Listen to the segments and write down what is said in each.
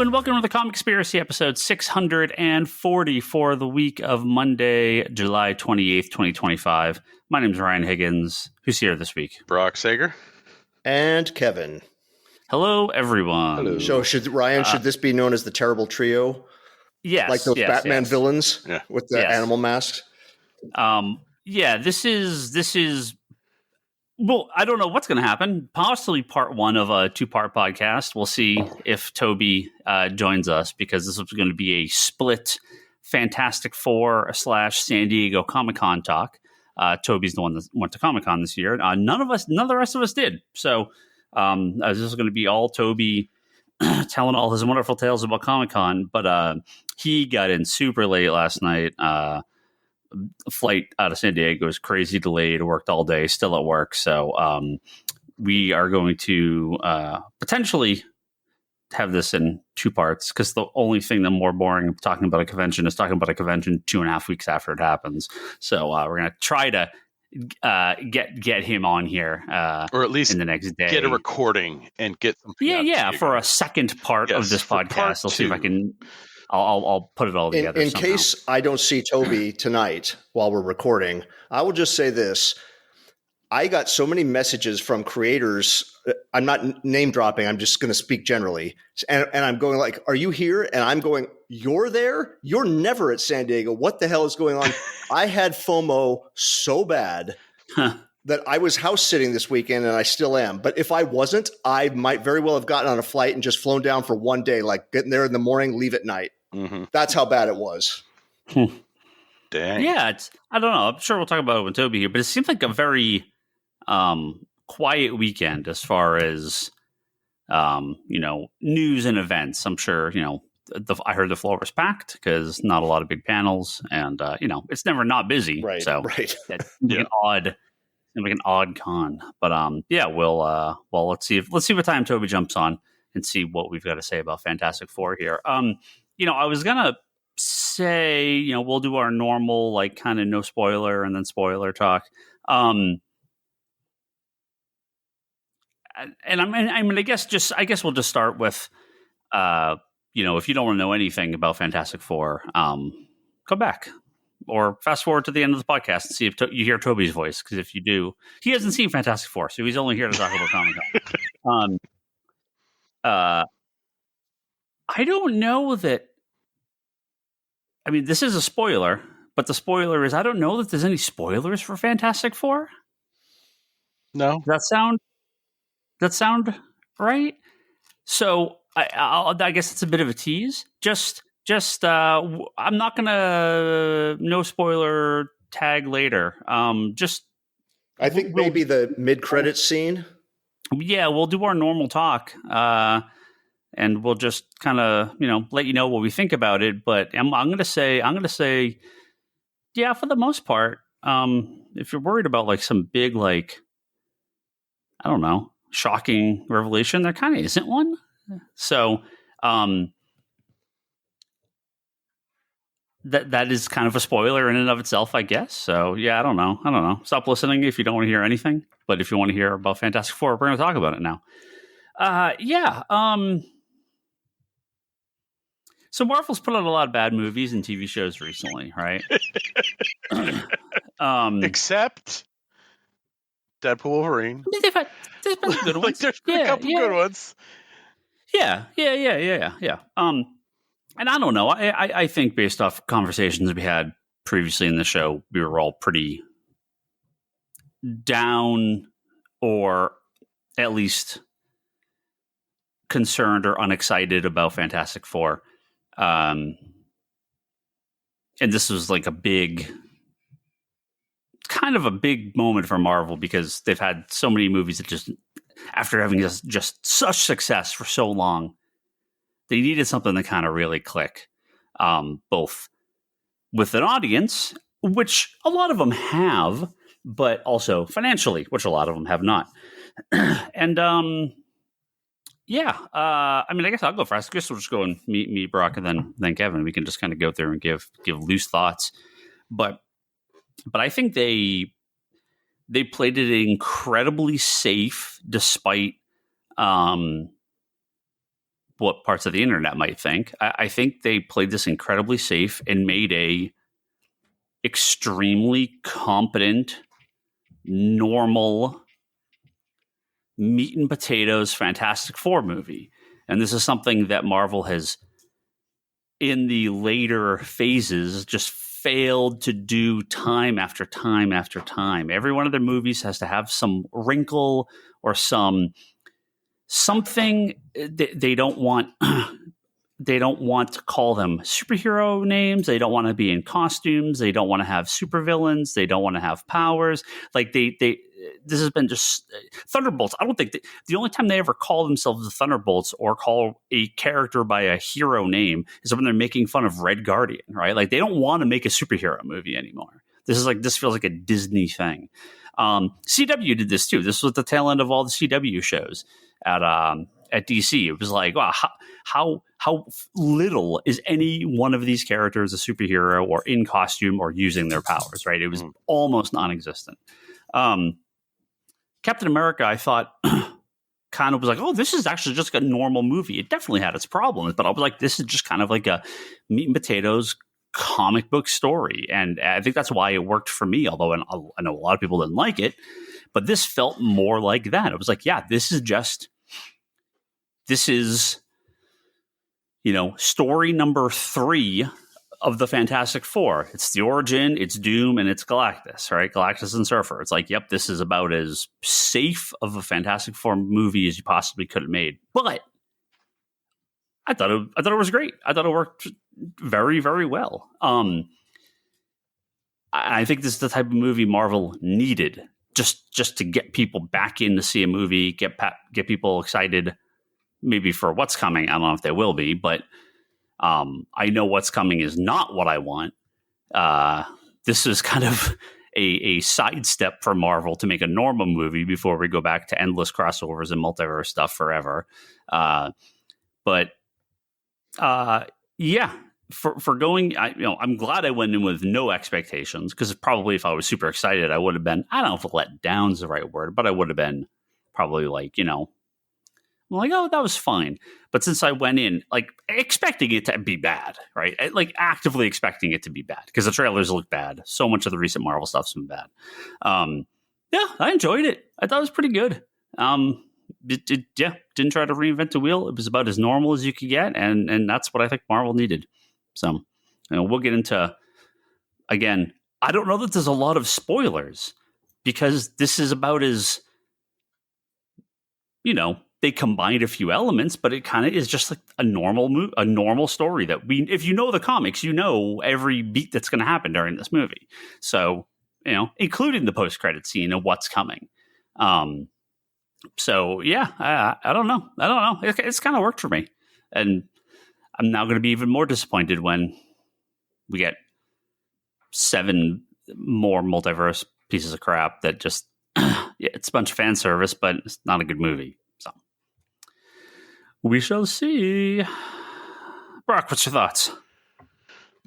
Hello and welcome to the Comic Conspiracy episode 640 for the week of Monday, July 28th, 2025. My name is Ryan Higgins. Who's here this week? Brock Sager. And Kevin. Hello, everyone. Hello. So should this be known as the Terrible Trio? Yes. Like those Batman villains with the animal masks? This is well, I don't know what's going to happen. Possibly part one of a two-part podcast. We'll see if Toby joins us, because this is going to be a split Fantastic Four / San Diego Comic-Con talk. Toby's the one that went to Comic-Con this year. None of the rest of us did. So this is going to be all Toby telling all his wonderful tales about Comic-Con. But he got in super late last night. Flight out of San Diego was crazy delayed, worked all day, still at work. So we are going to potentially have this in two parts, because the only thing that more boring talking about a convention is talking about a convention 2.5 weeks after it happens. So we're going to try to get him on here, or at least in the next day, get a recording and get something. For a second part of this podcast. I'll see if I can. I'll put it all together. In case I don't see Toby tonight while we're recording, I will just say this. I got so many messages from creators. I'm not name dropping. I'm just going to speak generally. And I'm going like, are you here? And I'm going, you're there? You're never at San Diego. What the hell is going on? I had FOMO so bad that I was house sitting this weekend, and I still am. But if I wasn't, I might very well have gotten on a flight and just flown down for one day, like getting there in the morning, leave at night. Mm-hmm. That's how bad it was. Dang. Yeah, I don't know. I'm sure we'll talk about it with Toby here, but it seems like a very quiet weekend as far as news and events. I'm sure I heard the floor was packed because not a lot of big panels, and it's never not busy. Right. So right. That's an odd con. But let's see what time Toby jumps on and see what we've got to say about Fantastic Four here. I was gonna say, we'll do our normal, like, kind of no spoiler and then spoiler talk. I guess we'll just start with, if you don't want to know anything about Fantastic Four, go back or fast forward to the end of the podcast and see if you hear Toby's voice. Because if you do, he hasn't seen Fantastic Four, so he's only here to talk about Comic-Con. I don't know that. I mean, this is a spoiler, but the spoiler is I don't know that there's any spoilers for Fantastic Four. No. Does that sound right? So I guess it's a bit of a tease. Just I'm not gonna no spoiler tag later. I think maybe the mid-credits scene. Yeah, we'll do our normal talk. And we'll just kind of, let you know what we think about it. But I'm going to say, yeah, for the most part, if you're worried about like some big, like, I don't know, shocking revelation, there kind of isn't one. So that is kind of a spoiler in and of itself, I guess. So yeah, I don't know. Stop listening if you don't want to hear anything. But if you want to hear about Fantastic Four, we're going to talk about it now. So Marvel's put out a lot of bad movies and TV shows recently, right? Except Deadpool Wolverine. I mean, they've been good ones. There's been a couple good ones. Yeah. And I don't know. I think based off conversations we had previously in the show, we were all pretty down, or at least concerned or unexcited about Fantastic Four. And this was like kind of a big moment for Marvel, because they've had so many movies that just, after having just such success for so long, they needed something to kind of really click, both with an audience, which a lot of them have, but also financially, which a lot of them have not. And I guess I'll go first. I guess we'll just go and meet Brock and then Kevin. We can just kind of go through and give loose thoughts. But I think they played it incredibly safe, despite what parts of the internet might think. I think they played this incredibly safe and made a extremely competent, normal, meat and potatoes Fantastic Four movie. And this is something that Marvel has, in the later phases, just failed to do time after time after time. Every one of their movies has to have some wrinkle or something they don't want. They don't want to call them superhero names. They don't want to be in costumes. They don't want to have supervillains. They don't want to have powers. Like this has been just Thunderbolts. I don't think the only time they ever call themselves the Thunderbolts or call a character by a hero name is when they're making fun of Red Guardian, right? Like they don't want to make a superhero movie anymore. This feels like a Disney thing. CW did this too. This was the tail end of all the CW shows at DC. It was like, wow, how little is any one of these characters a superhero or in costume or using their powers, right? It was almost non-existent. Captain America, I thought, kind of was like, oh, this is actually just a normal movie. It definitely had its problems, but I was like, this is just kind of like a meat and potatoes comic book story. And I think that's why it worked for me, although I know a lot of people didn't like it, but this felt more like that. It was like, yeah, this is, story number 3 of the Fantastic Four. It's the origin, it's Doom, and it's Galactus, right? Galactus and Surfer. It's like, yep, this is about as safe of a Fantastic Four movie as you possibly could have made. But I thought it was great. I thought it worked very, very well. I think this is the type of movie Marvel needed just to get people back in to see a movie, get people excited, maybe for what's coming. I don't know if they will be, but I know what's coming is not what I want. This is kind of a sidestep for Marvel to make a normal movie before we go back to endless crossovers and multiverse stuff forever. Yeah, for going, I'm glad I went in with no expectations, because probably if I was super excited, I would have been, I don't know if let down's the right word, but I would have been probably like, I'm like, oh, that was fine. But since I went in, like, expecting it to be bad, right? Like, actively expecting it to be bad, because the trailers look bad. So much of the recent Marvel stuff's been bad. Yeah, I enjoyed it. I thought it was pretty good. Didn't try to reinvent the wheel. It was about as normal as you could get, and that's what I think Marvel needed. So, we'll get into, again, I don't know that there's a lot of spoilers, because this is about as, they combined a few elements, but it kind of is just like a normal story that if you know the comics, every beat that's going to happen during this movie. So, including the post-credit scene of what's coming. So yeah, I don't know. It's kind of worked for me, and I'm now going to be even more disappointed when we get 7 more multiverse pieces of crap that just, it's a bunch of fan service, but it's not a good movie. So we shall see. Brock, what's your thoughts?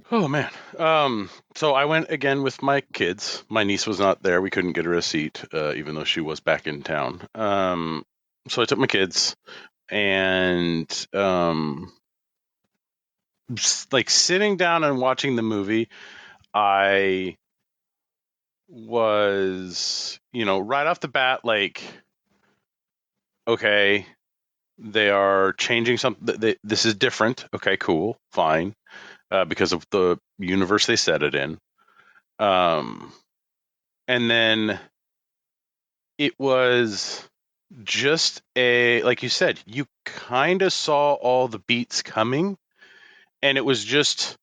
Oh man. So I went again with my kids. My niece was not there. We couldn't get her a seat, even though she was back in town. So I took my kids, and like sitting down and watching the movie, I was, right off the bat, like, okay, they are changing something. This is different. Okay, cool, fine. Because of the universe they set it in. And then it was just like you said, you kind of saw all the beats coming, and it was just,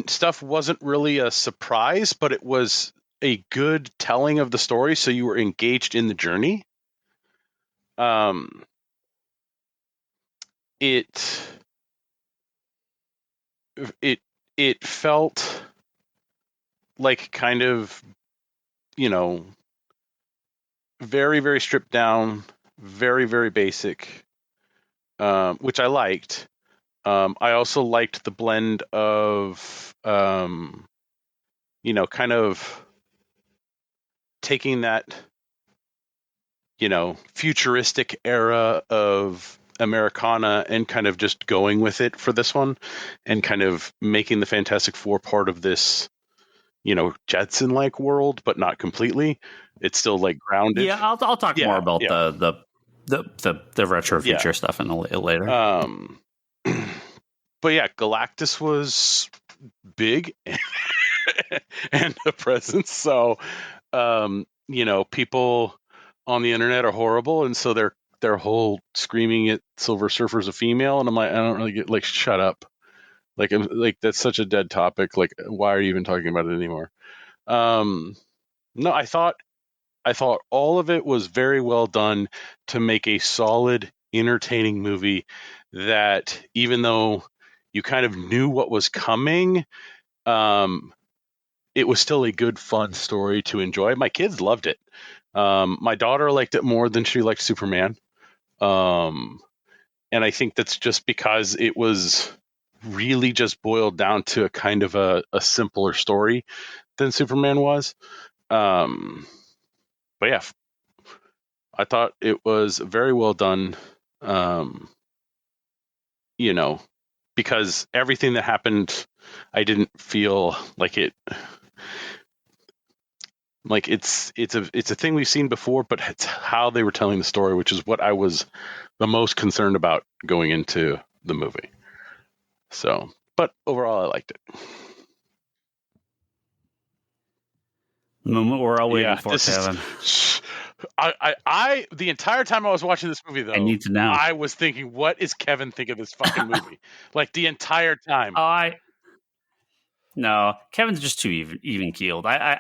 stuff wasn't really a surprise, but it was a good telling of the story, so you were engaged in the journey. It felt like kind of, very, very stripped down, very, very basic, which I liked. I also liked the blend of, kind of taking that, futuristic era of Americana and kind of just going with it for this one and kind of making the Fantastic Four part of this, Jetson-like world, but not completely. It's still like grounded. Yeah, I'll talk more about the retro future stuff in later. But yeah, Galactus was big and a presence. So, people on the internet are horrible, and so they're whole screaming at Silver Surfer's a female, and I'm like, I don't really get, like, shut up. Like, that's such a dead topic. Like, why are you even talking about it anymore? No, I thought all of it was very well done to make a solid, entertaining movie that, even though you kind of knew what was coming, it was still a good, fun story to enjoy. My kids loved it. My daughter liked it more than she liked Superman. And I think that's just because it was really just boiled down to a kind of a simpler story than Superman was. But yeah, I thought it was very well done. Because everything that happened, I didn't feel like it. Like it's a thing we've seen before, but it's how they were telling the story, which is what I was the most concerned about going into the movie. So, but overall, I liked it. The moment we're all waiting for, Kevin. I the entire time I was watching this movie, though, I need to know. I was thinking, what is Kevin think of this fucking movie? Like, the entire time. No, Kevin's just too even keeled. I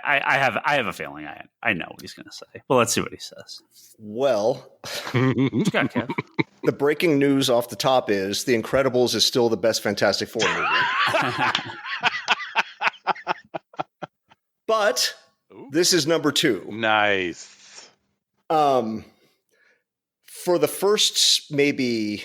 have a feeling I know what he's going to say. Well, let's see what he says. Well, what you got, Kev? The breaking news off the top is The Incredibles is still the best Fantastic Four movie. But this is number 2. Nice. For the first maybe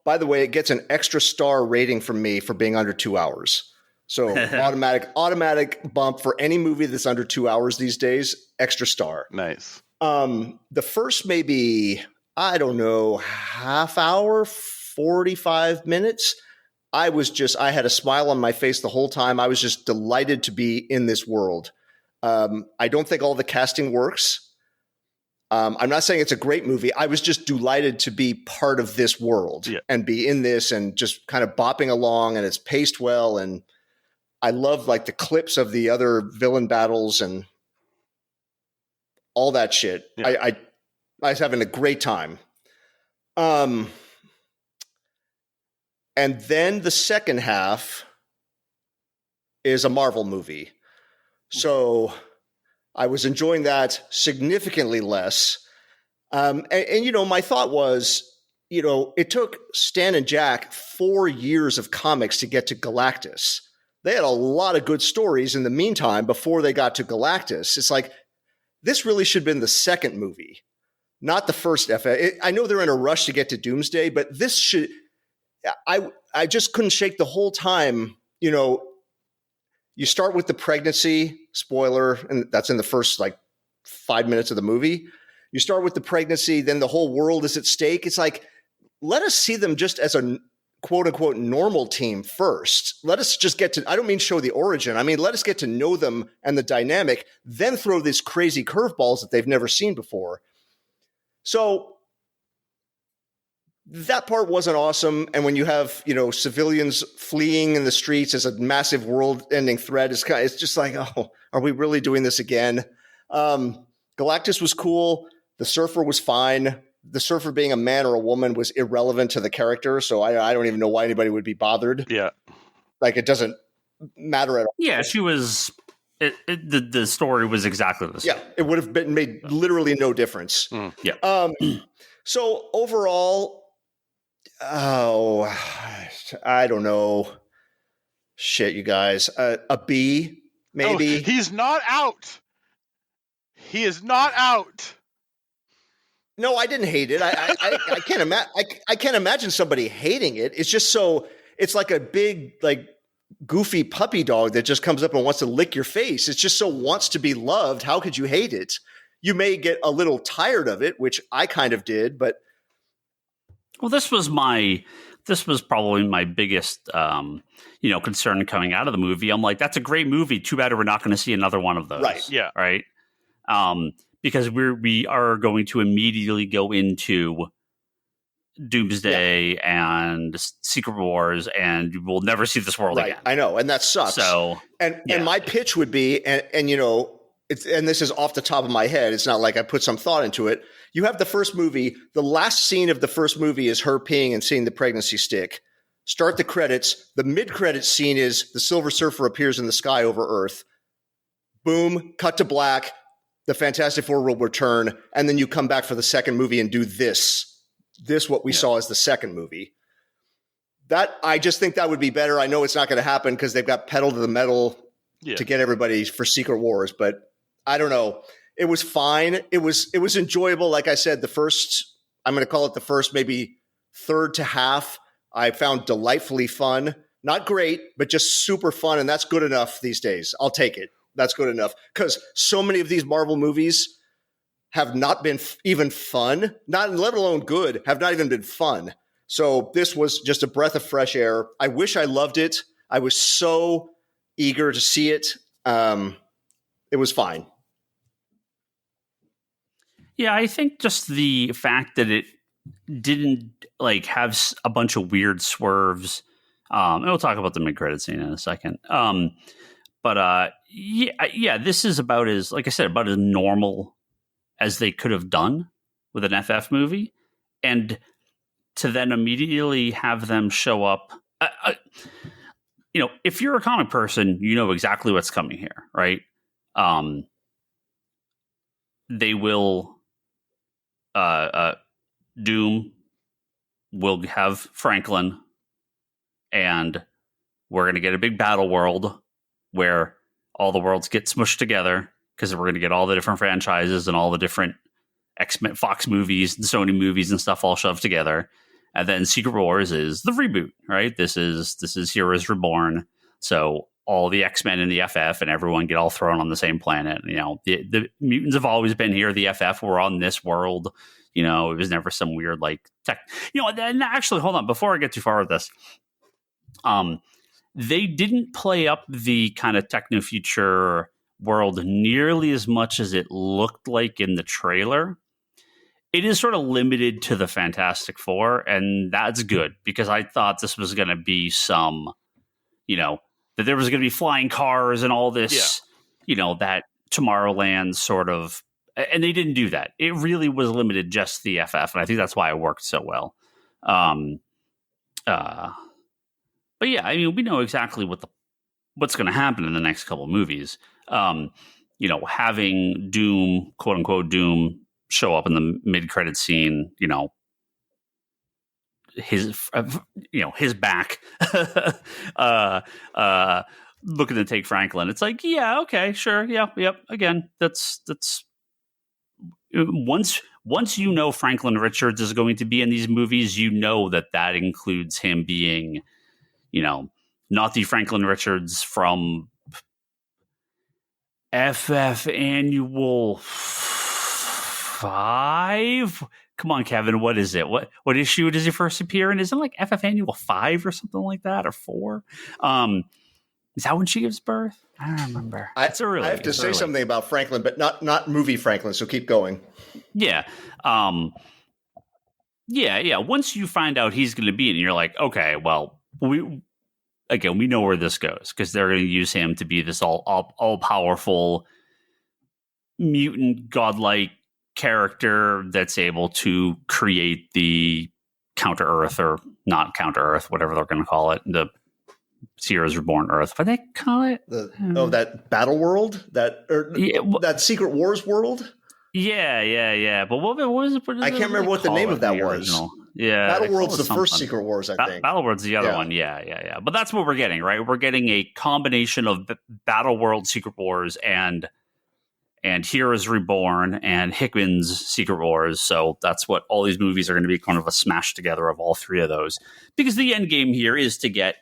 by the way, it gets an extra star rating from me for being under 2 hours. So automatic bump for any movie that's under 2 hours these days, extra star. Nice. The first maybe, I don't know, half hour, 45 minutes. I had a smile on my face the whole time. I was just delighted to be in this world. I don't think all the casting works. I'm not saying it's a great movie. I was just delighted to be part of this world and be in this and just kind of bopping along, and it's paced well. And I love like the clips of the other villain battles and all that shit. Yeah. I was having a great time. And then the second half is a Marvel movie. So I was enjoying that significantly less. And my thought was, it took Stan and Jack 4 years of comics to get to Galactus. They had a lot of good stories in the meantime before they got to Galactus. It's like, this really should have been the second movie, not the first. I know they're in a rush to get to Doomsday, but this should... I just couldn't shake the whole time. You start with the pregnancy, spoiler, and that's in the first 5 minutes of the movie. You start with the pregnancy, then the whole world is at stake. It's like, let us see them just as a quote unquote normal team first. Let us just get to, I don't mean show the origin. I mean, let us get to know them and the dynamic, then throw these crazy curveballs that they've never seen before. So that part wasn't awesome. And when you have, civilians fleeing in the streets as a massive world-ending threat, it's just like, oh, are we really doing this again? Galactus was cool. The Surfer was fine. The Surfer being a man or a woman was irrelevant to the character, so I don't even know why anybody would be bothered. Yeah. It doesn't matter at all. Yeah, she was... the story was exactly the same. Yeah, it would have made literally no difference. Yeah. So overall... Oh, I don't know. Shit, you guys. A B, maybe. Oh, he's not out. He is not out. No, I didn't hate it. I can't imagine. I can't imagine somebody hating it. It's just so. It's like a big, goofy puppy dog that just comes up and wants to lick your face. It's just so wants to be loved. How could you hate it? You may get a little tired of it, which I kind of did, but. Well, this was probably my biggest, concern coming out of the movie. I'm like, that's a great movie. Too bad we're not going to see another one of those. Right. Yeah. Right. Because we are going to immediately go into Doomsday and Secret Wars, and we'll never see this world again. I know, and that sucks. So, and my pitch would be, and this is off the top of my head. It's not like I put some thought into it. You have the first movie. The last scene of the first movie is her peeing and seeing the pregnancy stick. Start the credits. The mid-credits scene is the Silver Surfer appears in the sky over Earth. Boom, cut to black. The Fantastic Four will return, and then you come back for the second movie and do this what we saw as the second movie. That I just think that would be better. I know it's not going to happen because they've got pedal to the metal to get everybody for Secret Wars, but I don't know. It was fine. It was enjoyable. Like I said, I'm going to call it the first, maybe third to half, I found delightfully fun. Not great, but just super fun. And that's good enough these days. I'll take it. That's good enough. Because so many of these Marvel movies have not been even fun, not let alone good, have not even been fun. So this was just a breath of fresh air. I wish I loved it. I was so eager to see it. It was fine. Yeah, I think just the fact that it didn't have a bunch of weird swerves. And we'll talk about the mid-credit scene in a second. But this is about as normal as they could have done with an FF movie, and to then immediately have them show up. If you're a comic person, you know exactly what's coming here, right? They will. Doom will have Franklin, and we're going to get a big battle world where all the worlds get smushed together because we're going to get all the different franchises and all the different X-Men, Fox movies and Sony movies and stuff all shoved together. And then Secret Wars is the reboot, right? This is Heroes Reborn. So all the X-Men and the FF and everyone get all thrown on the same planet. The mutants have always been here. The FF were on this world. It was never some weird tech. And actually, hold on. Before I get too far with this, they didn't play up the kind of techno-future world nearly as much as it looked like in the trailer. It is sort of limited to the Fantastic Four, and that's good because I thought this was going to be some, that there was going to be flying cars and all this, that Tomorrowland sort of. And they didn't do that. It really was limited just the FF, and I think that's why it worked so well. But yeah, I mean, we know exactly what's going to happen in the next couple of movies. Having Doom, quote unquote Doom, show up in the mid-credit scene, his back, looking to take Franklin. It's like, yeah, okay, sure, yep. Again, that's. Once Franklin Richards is going to be in these movies, that includes him being, not the Franklin Richards from FF Annual 5. Come on, Kevin, what is it? What issue does he first appear in? Isn't it like FF Annual 5 or something like that, or 4? Is that when she gives birth? I don't remember. I have to say something about Franklin, but not movie Franklin. So keep going. Yeah. Once you find out he's going to be in, you're like, okay, well, we know where this goes because they're going to use him to be this all powerful mutant godlike character that's able to create the counter Earth or not counter Earth, whatever they're going to call it, the Heroes Reborn Earth. What do they call it? That battle world, that Secret Wars world. Yeah. But what was it? I can't remember what the name of that was. Yeah, Battle World's the first Secret Wars, I think. Battle World's the other one. Yeah. But that's what we're getting, right? We're getting a combination of Battle World, Secret Wars, and Heroes Reborn and Higgins Secret Wars. So that's what all these movies are going to be, kind of a smash together of all three of those. Because the end game here is to get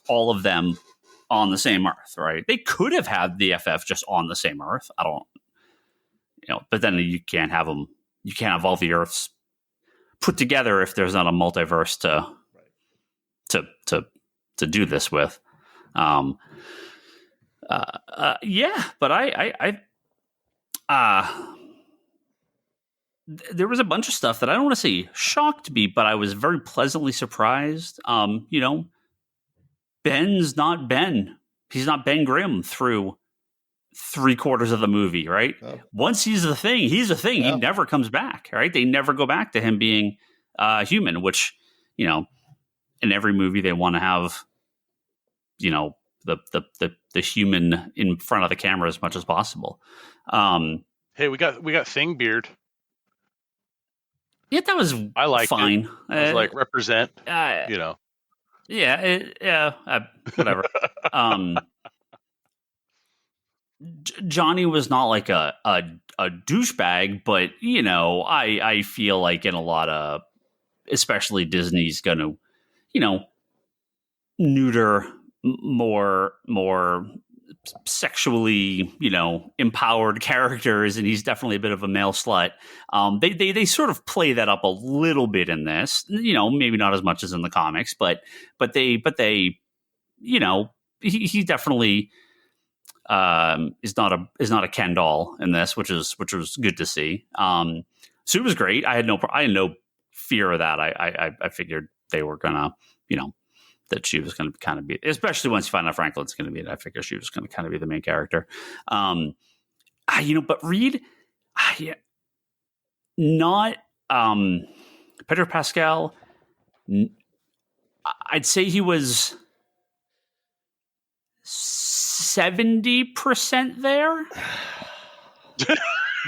all of them on the same Earth, right? They could have had the FF just on the same Earth. But then you can't have them. You can't have all the Earths put together if there's not a multiverse to do this with. But there was a bunch of stuff that I don't want to say shocked me, but I was very pleasantly surprised. Ben's not Ben. He's not Ben Grimm through 3/4 of the movie, right? Oh. Once he's a thing. Yeah. He never comes back, right? They never go back to him being human, which, in every movie they want to have, the human in front of the camera as much as possible. Hey, we got Thing Beard. Yeah, that was I liked fine. It. I was like, represent, Yeah, whatever. Johnny was not like a douchebag, but I feel like in a lot of, especially Disney's going to, neuter more sexually, empowered characters, and he's definitely a bit of a male slut. They sort of play that up a little bit in this, maybe not as much as in the comics, but they he definitely is not a Ken doll in this, which was good to see. So it was great. I had no fear of that. I figured they were gonna, that she was going to kind of be, especially once you find out Franklin's going to be it. I figured she was going to kind of be the main character. But Reed, not Pedro Pascal. I'd say he was 70% there,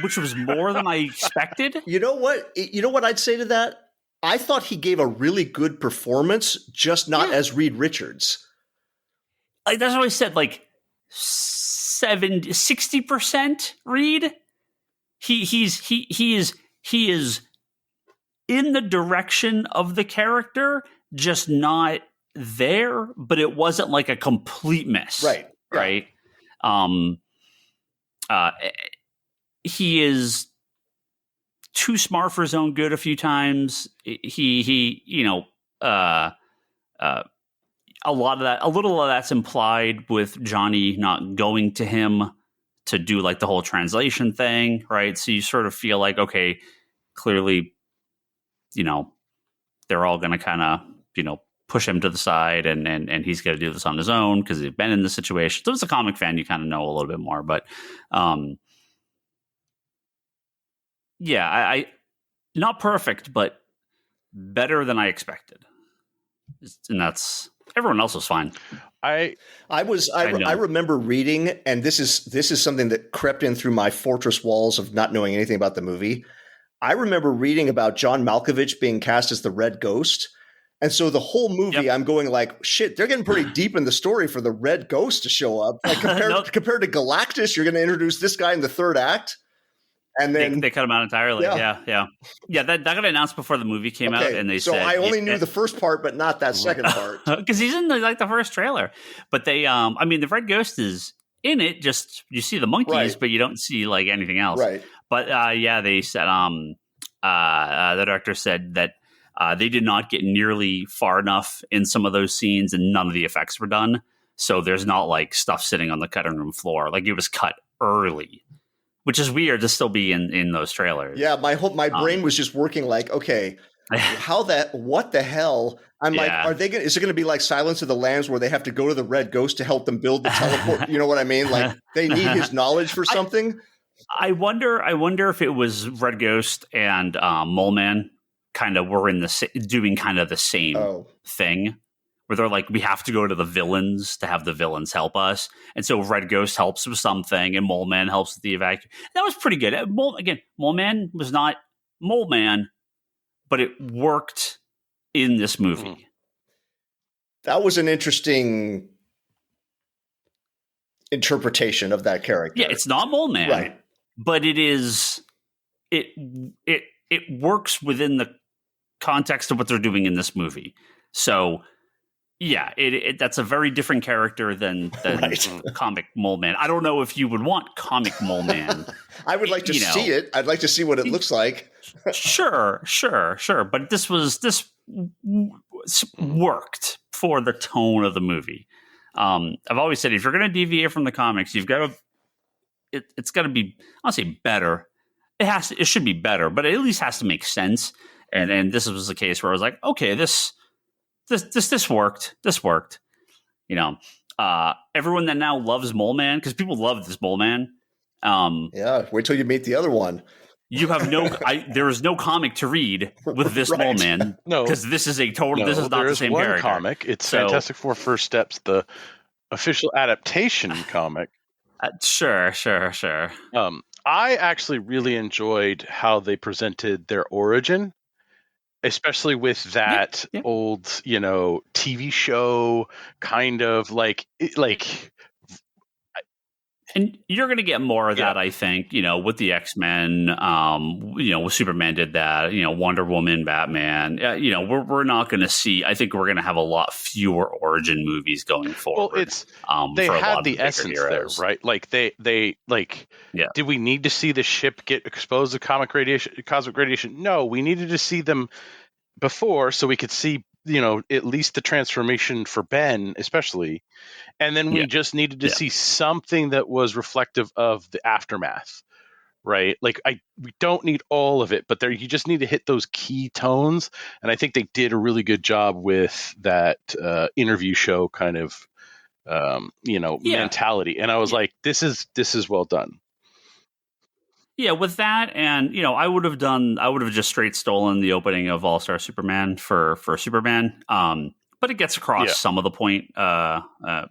which was more than I expected. You know what I'd say to that? I thought he gave a really good performance, just not as Reed Richards. That's what I said, 60% Reed. He is in the direction of the character, just not there, but it wasn't like a complete miss. Right. He is too smart for his own good a few times. A little of that's implied with Johnny not going to him to do the whole translation thing, right? So you sort of feel like, okay, clearly, they're all going to kind of, push him to the side and he's going to do this on his own because he's been in this situation. So as a comic fan, you kind of know a little bit more, but, I not perfect, but better than I expected. And that's, everyone else was fine. I remember reading, and this is something that crept in through my fortress walls of not knowing anything about the movie. I remember reading about John Malkovich being cast as the Red Ghost. And so the whole movie, I'm going like, shit, they're getting pretty deep in the story for the Red Ghost to show up. Compared to Galactus, you're going to introduce this guy in the third act. And then they cut him out entirely. Yeah. That got announced before the movie came out, and they said. So I only knew the first part, but not that second part, because he's in the first trailer. But they, the Red Ghost is in it. Just you see the monkeys, but you don't see anything else. Right. But they said the director said that they did not get nearly far enough in some of those scenes, and none of the effects were done. So there's not stuff sitting on the cutting room floor. It was cut early. Which is weird to still be in those trailers. Yeah, my brain was just working okay, what the hell? I'm is it going to be like Silence of the Lambs where they have to go to the Red Ghost to help them build the teleport? You know what I mean? They need his knowledge for something. I wonder if it was Red Ghost and Mole Man kind of were doing kind of the same thing. Where they're we have to go to the villains to have the villains help us. And so Red Ghost helps with something and Mole Man helps with the evacuation. That was pretty good. Mole Man was not Mole Man, but it worked in this movie. That was an interesting interpretation of that character. Yeah, it's not Mole Man, right? But it is, it works within the context of what they're doing in this movie. So, Yeah, that's a very different character than Right. comic Mole Man. I don't know if you would want comic Mole Man. I would like to see it. I'd like to see what it looks like. Sure. But this worked for the tone of the movie. I've always said if you're going to deviate from the comics, you've got to. It's got to be. I'll say better. It should be better, but it at least has to make sense. And this was the case where I was like, okay, this worked. This worked. Everyone that now loves Mole Man, because people love this Mole Man. Yeah, wait till you meet the other one. You have there is no comic to read with this Right. Mole Man. No, because this is a total. This is not the same one character. Comic. It's Fantastic Four First Steps, the official adaptation comic. Sure. I actually really enjoyed how they presented their origin, especially with that old, TV show kind of like. And you're going to get more of that, I think, with the X-Men, with Superman did that, Wonder Woman, Batman, we're not going to see, I think we're going to have a lot fewer origin movies going forward. Well, it's, they had the essence there, right? Like they did we need to see the ship get exposed to cosmic radiation? No, we needed to see them before so we could see, at least the transformation for Ben, especially. And then we just needed to see something that was reflective of the aftermath, right? Like we don't need all of it, but you just need to hit those key tones. And I think they did a really good job with that interview show kind of, mentality. And I was like, this is well done. Yeah, with that, and I would have just straight stolen the opening of All-Star Superman for Superman. But it gets across some of the point.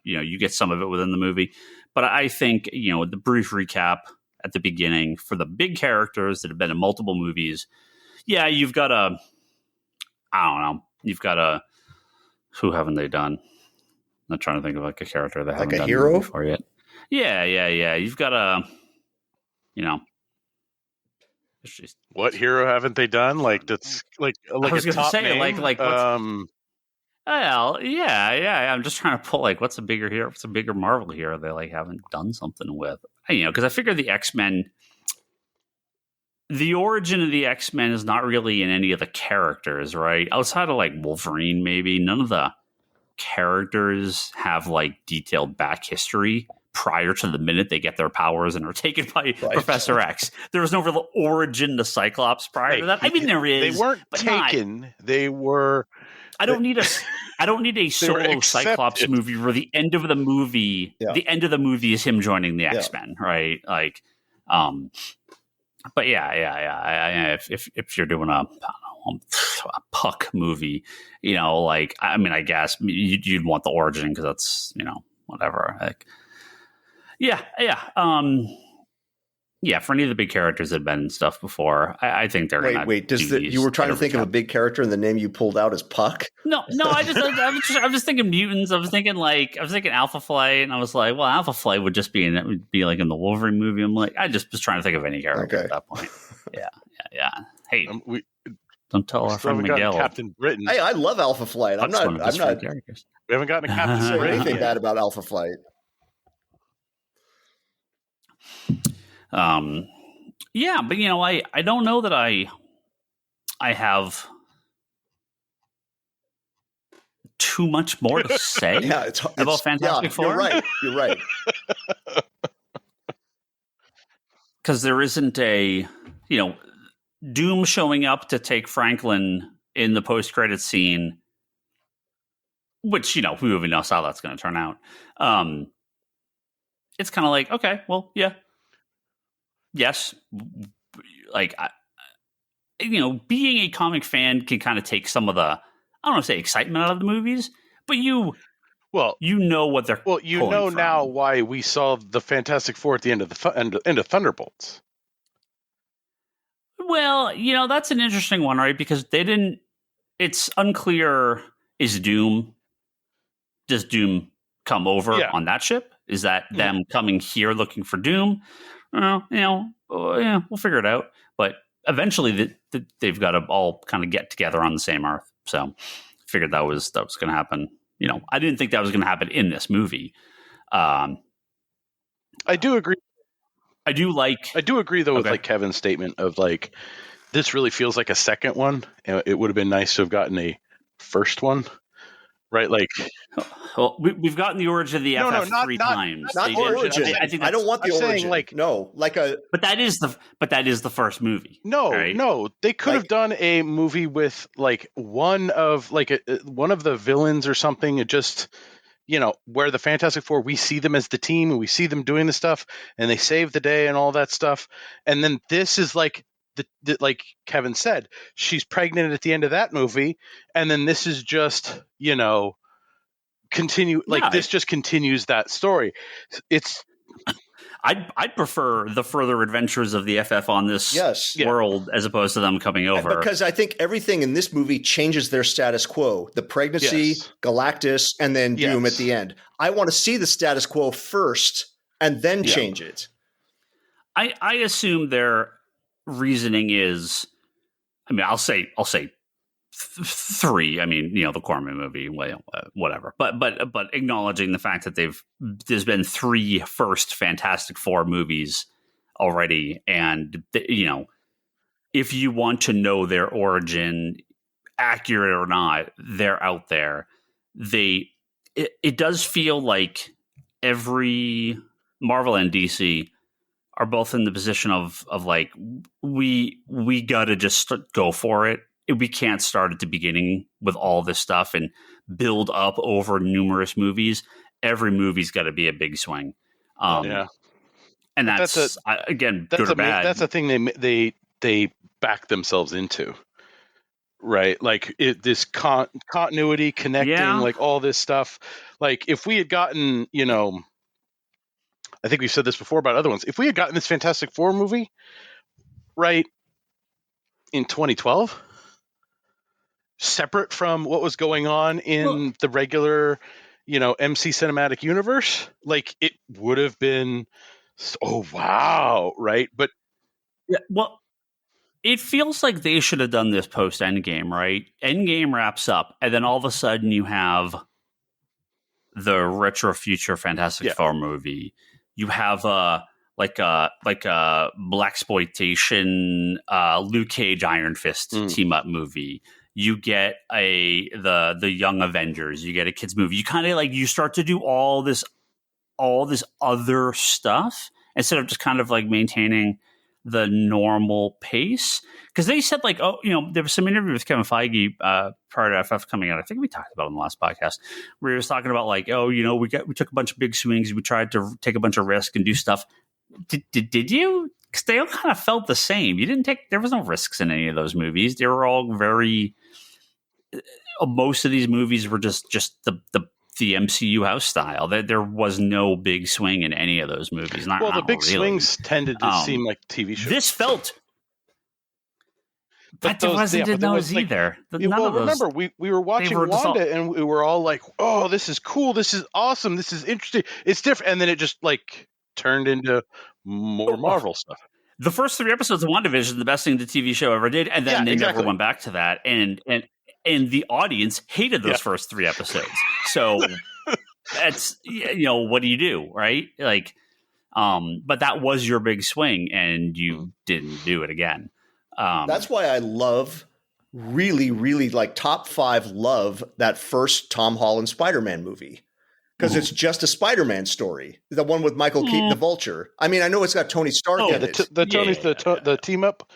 You get some of it within the movie. But I think, the brief recap at the beginning for the big characters that have been in multiple movies. Yeah, you've got who haven't they done? I'm not trying to think of like a character that haven't like a done hero before yet. Yeah. You've got what hero haven't they done? Like that's like I was a top say name? Well, yeah. I'm just trying to pull what's a bigger hero? What's a bigger Marvel hero they haven't done something with? Because I figure the X-Men, the origin of the X-Men is not really in any of the characters, right? Outside of Wolverine, maybe none of the characters have detailed back history prior to the minute they get their powers and are taken by Professor X. There was no real origin to Cyclops prior to that. I mean, there is. They weren't taken. They were. I don't need a solo Cyclops movie where the end of the movie is him joining the X-Men, right? But if you're doing a Puck movie, I guess you'd want the origin because that's whatever. For any of the big characters that have been in stuff before, I think they're going to. Wait, you were trying to think of a big character, and the name you pulled out is Puck? No, I was thinking mutants. I was thinking Alpha Flight, and I was like, well, Alpha Flight would just be in in the Wolverine movie. I'm like, I just was trying to think of any character at that point. Yeah. Hey, don't tell our friend Miguel. Captain Britain. Hey, I love Alpha Flight. I'm not. Characters. We haven't gotten a Captain say anything bad about Alpha Flight. But I don't know that I have too much more to say about Fantastic Four. You're right. Because there isn't a, Doom showing up to take Franklin in the post-credit scene, which, who even knows how that's going to turn out. It's kind of like, okay, well, yeah. Yes, being a comic fan can kind of take some of the, I don't want to say excitement out of the movies, but what they're from. Now why we saw the Fantastic Four at the end of end of Thunderbolts. Well, that's an interesting one, right? Because it's unclear, does Doom come over on that ship? Is that them coming here looking for Doom? We'll figure it out. But eventually, they've got to all kind of get together on the same Earth. So, I figured that was going to happen. I didn't think that was going to happen in this movie. I do agree. I do agree though with like Kevin's statement of like, this really feels like a second one. It would have been nice to have gotten a first one, right? Like, well, we've gotten the origin of the FF three times. Not origin. I don't want the origin. Like, no, like but that is the first movie. No, right? no, they could have done a movie with like one of the villains or something. It just, where the Fantastic Four, we see them as the team and we see them doing the stuff and they save the day and all that stuff. And then this is like like Kevin said, she's pregnant at the end of that movie, and then this is just continue this just continues that story. It's I'd prefer the further adventures of the FF on this world as opposed to them coming over, because I think everything in this movie changes their status quo. The pregnancy, Galactus, and then Doom at the end. I want to see the status quo first and then change it. I assume their reasoning is, I'll say 3. The Corman movie, whatever. But acknowledging the fact that there's been 3 first Fantastic Four movies already, and if you want to know their origin, accurate or not, they're out there. It does feel like every Marvel and DC are both in the position of like, we gotta just go for it. We can't start at the beginning with all this stuff and build up over numerous movies. Every movie's got to be a big swing. And that's again, good or bad. That's a thing they back themselves into, right? Like this continuity, connecting, like all this stuff. Like if we had gotten, I think we've said this before about other ones. If we had gotten this Fantastic Four movie, right, in 2012, separate from what was going on in the regular, MC cinematic universe, like it would have been, oh wow, right? But it feels like they should have done this post Endgame, right? Endgame wraps up, and then all of a sudden you have the retro future Fantastic Four movie. You have a blaxploitation Luke Cage Iron Fist team up movie. You get the Young Avengers. You get a kids movie. You kind of you start to do all this other stuff instead of just kind of like maintaining the normal pace. Because they said there was some interview with Kevin Feige prior to FF coming out. I think we talked about it in the last podcast where he was talking about we took a bunch of big swings. We tried to take a bunch of risk and do stuff. Did you? Because they all kind of felt the same. There was no risks in any of those movies. They were all very. Most of these movies were just the MCU house style. There was no big swing in any of those movies. The big swings tended to seem like TV shows. This felt. But there wasn't in those either. Remember, we were watching Wanda and we were all like, oh, this is cool. This is awesome. This is interesting. It's different. And then it just turned into more Marvel stuff. The first 3 episodes of WandaVision, the best thing the TV show ever did, and then they never went back to that. And the audience hated those first 3 episodes. So that's what do you do, right? But that was your big swing, and you didn't do it again. That's why I love, really, really top 5 love that first Tom Holland Spider-Man movie. Because it's just a Spider-Man story, the one with Michael Keaton, the Vulture. I know it's got Tony Stark in it. The team up.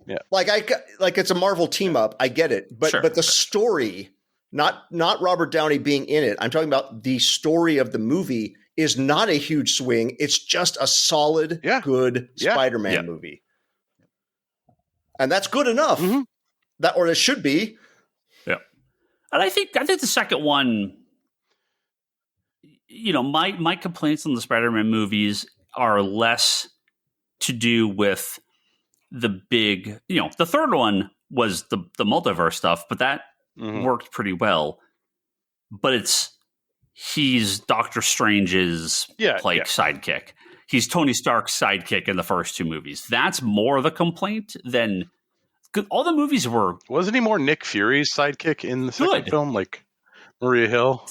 Yeah, it's a Marvel team up. I get it, but the story, not Robert Downey being in it. I'm talking about the story of the movie is not a huge swing. It's just a solid, good Spider-Man movie, and that's good enough. Or it should be. Yeah, and I think the second one. My complaints on the Spider-Man movies are less to do with the big, the third one was the multiverse stuff, but that worked pretty well. But he's Doctor Strange's sidekick. He's Tony Stark's sidekick in the first 2 movies. That's more the complaint than all the movies were. Wasn't he more Nick Fury's sidekick in the second film? Maria Hill.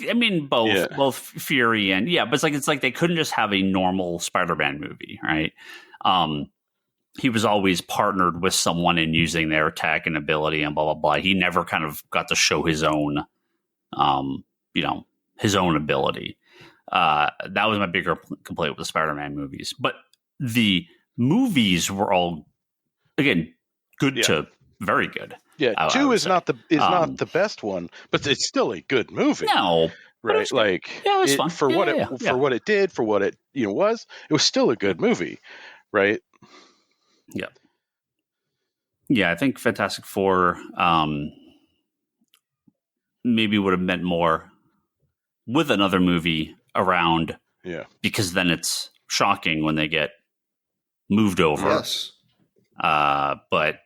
I mean, both Fury and but it's like they couldn't just have a normal Spider-Man movie, right? He was always partnered with someone in using their tech and ability and blah blah blah. He never kind of got to show his own, his own ability. That was my bigger complaint with the Spider-Man movies. But the movies were all, again, good to very good. Yeah, 2 is not the best one, but it's still a good movie. No, right? Like, it was fun for what it did, for what it was. It was still a good movie, right? Yeah, yeah. I think Fantastic Four maybe would have meant more with another movie around. Yeah, because then it's shocking when they get moved over. Yes, but.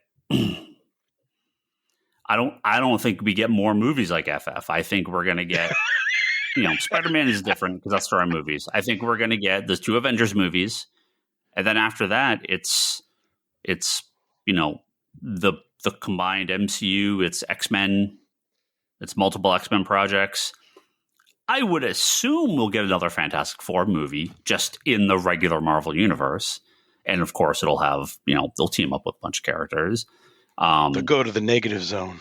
I don't think we get more movies like FF. I think we're going to get, Spider-Man is different because that's story movies. I think we're going to get the 2 Avengers movies. And then after that, it's the combined MCU, it's X-Men, it's multiple X-Men projects. I would assume we'll get another Fantastic Four movie just in the regular Marvel universe. And of course it'll have, they'll team up with a bunch of characters. They'll go to the negative zone.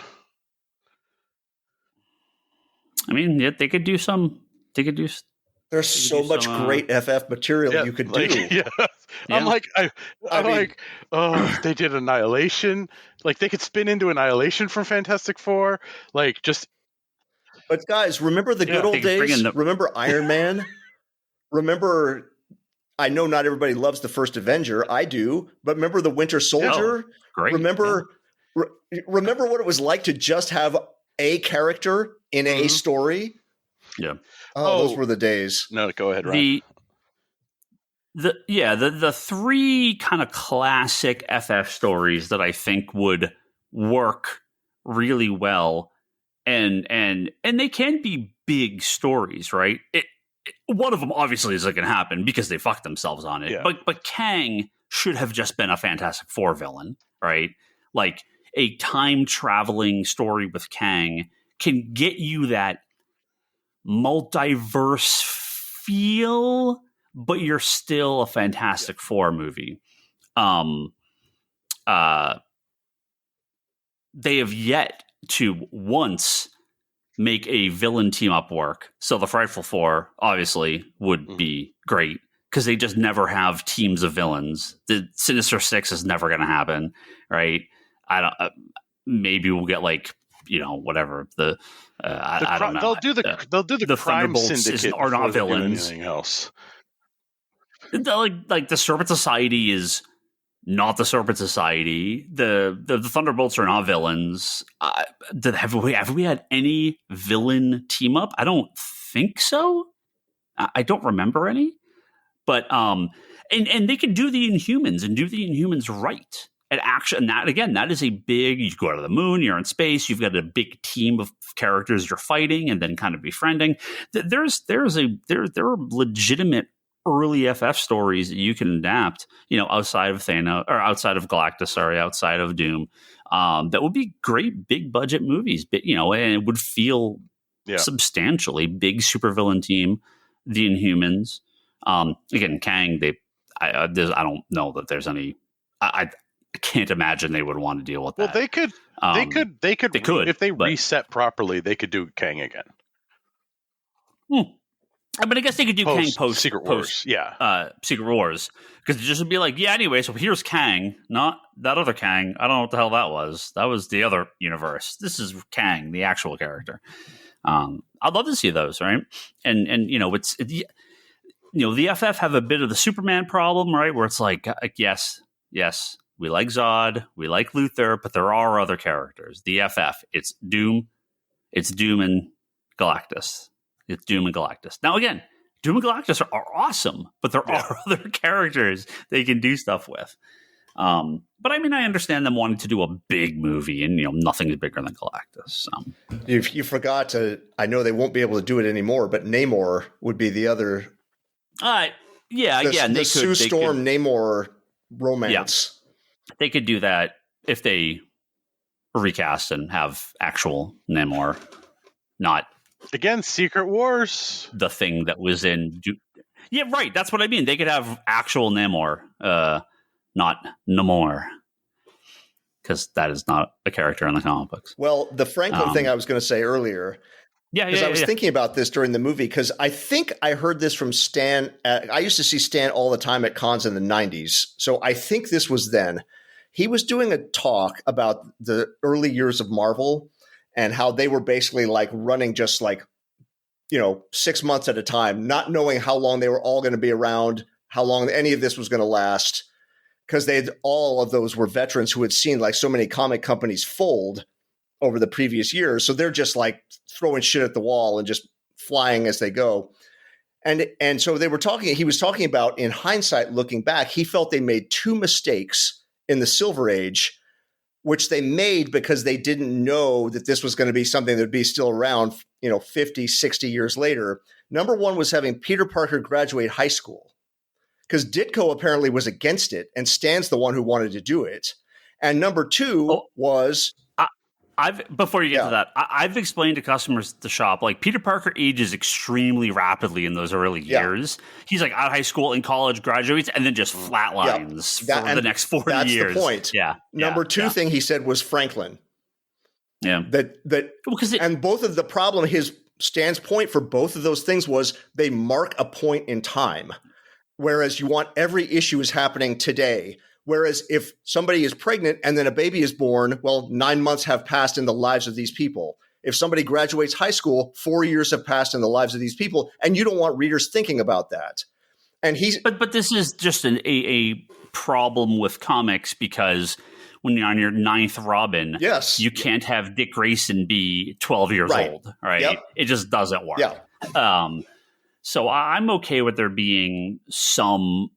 I mean, they could do some. There's so much great FF material you could do. Yeah. I'm like, they did Annihilation. Like, they could spin into Annihilation from Fantastic Four. Like, just. But guys, remember the good old days? Remember Iron Man? Remember? I know not everybody loves the first Avenger. I do, but remember the Winter Soldier? Oh, great. Remember what it was like to just have a character in a story? Yeah. Oh, those were the days. No, go ahead, Ryan. The 3 kind of classic FF stories that I think would work really well, and they can be big stories, right? One of them obviously isn't going to happen because they fucked themselves on it. Yeah. But Kang should have just been a Fantastic Four villain, right? Like, a time traveling story with Kang can get you that multiverse feel, but you're still a Fantastic Four movie. They have yet to once make a villain team up work. So the Frightful Four obviously would be great because they just never have teams of villains. The Sinister Six is never going to happen, right? I don't. Maybe we'll get whatever the. I don't know. They'll do the crime syndicate are not villains. Anything else? Like the Serpent Society is not the Serpent Society. The Thunderbolts are not villains. Have we had any villain team up? I don't think so. I don't remember any. But and they can do the Inhumans and do the Inhumans right. And that is a big. You go to the moon, you're in space, you've got a big team of characters you're fighting and then kind of befriending. There are legitimate early FF stories that you can adapt, outside of Thanos or outside of Galactus, outside of Doom. That would be great big budget movies, but and it would feel substantially big supervillain team, the Inhumans. Again, Kang. I don't know that there's any. I can't imagine they would want to deal with that. Well, they could if they reset properly, they could do Kang again. But I guess they could do Kang post Secret Wars. Secret Wars, because it just would be like, anyway, so here's Kang, not that other Kang. I don't know what the hell that was. That was the other universe. This is Kang, the actual character. I'd love to see those, right? And it's the FF have a bit of the Superman problem, right? Where it's like yes. We like Zod, we like Luthor, but there are other characters. The FF, it's Doom and Galactus. It's Doom and Galactus. Now, again, Doom and Galactus are awesome, but there are other characters they can do stuff with. But I mean, I understand them wanting to do a big movie, and nothing is bigger than Galactus. So. You forgot to. I know they won't be able to do it anymore, but Namor would be the other. The Sue Storm Namor romance. Yeah. They could do that if they recast and have actual Namor not Again, Secret Wars. the thing that was in. Yeah, right. That's what I mean. They could have actual Namor, not Namor, because that is not a character in the comic books. Well, the Franklin thing I was going to say earlier. Because I was thinking about this during the movie, because I think I heard this from Stan. I used to see Stan all the time at cons in the 90s. So I think this was then. He was doing a talk about the early years of Marvel and how they were basically like running just like, 6 months at a time, not knowing how long they were all going to be around, how long any of this was going to last. Because all of those were veterans who had seen like so many comic companies fold over the previous years. So they're just like throwing shit at the wall and just flying as they go. And so he was talking about, in hindsight, looking back, he felt they made two mistakes in the Silver Age, which they made because they didn't know that this was going to be something that would be still around, 50, 60 years later. Number one was having Peter Parker graduate high school, because Ditko apparently was against it, and Stan's the one who wanted to do it. And number two was... Before you get to that, I've explained to customers at the shop, like, Peter Parker ages extremely rapidly in those early years. He's like out of high school and college, graduates, and then just flatlines for the next 40 that's years. That's the point. Number two thing he said was Franklin. Yeah. And both of the problem, Stan's point for both of those things was they mark a point in time, whereas you want every issue is happening today. Whereas if somebody is pregnant and then a baby is born, well, 9 months have passed in the lives of these people. If somebody graduates high school, 4 years have passed in the lives of these people, and you don't want readers thinking about that. And but this is just a problem with comics, because when you're on your ninth Robin, you can't have Dick Grayson be 12 years old, right? Yep. It just doesn't work. Yeah. So I'm okay with there being some,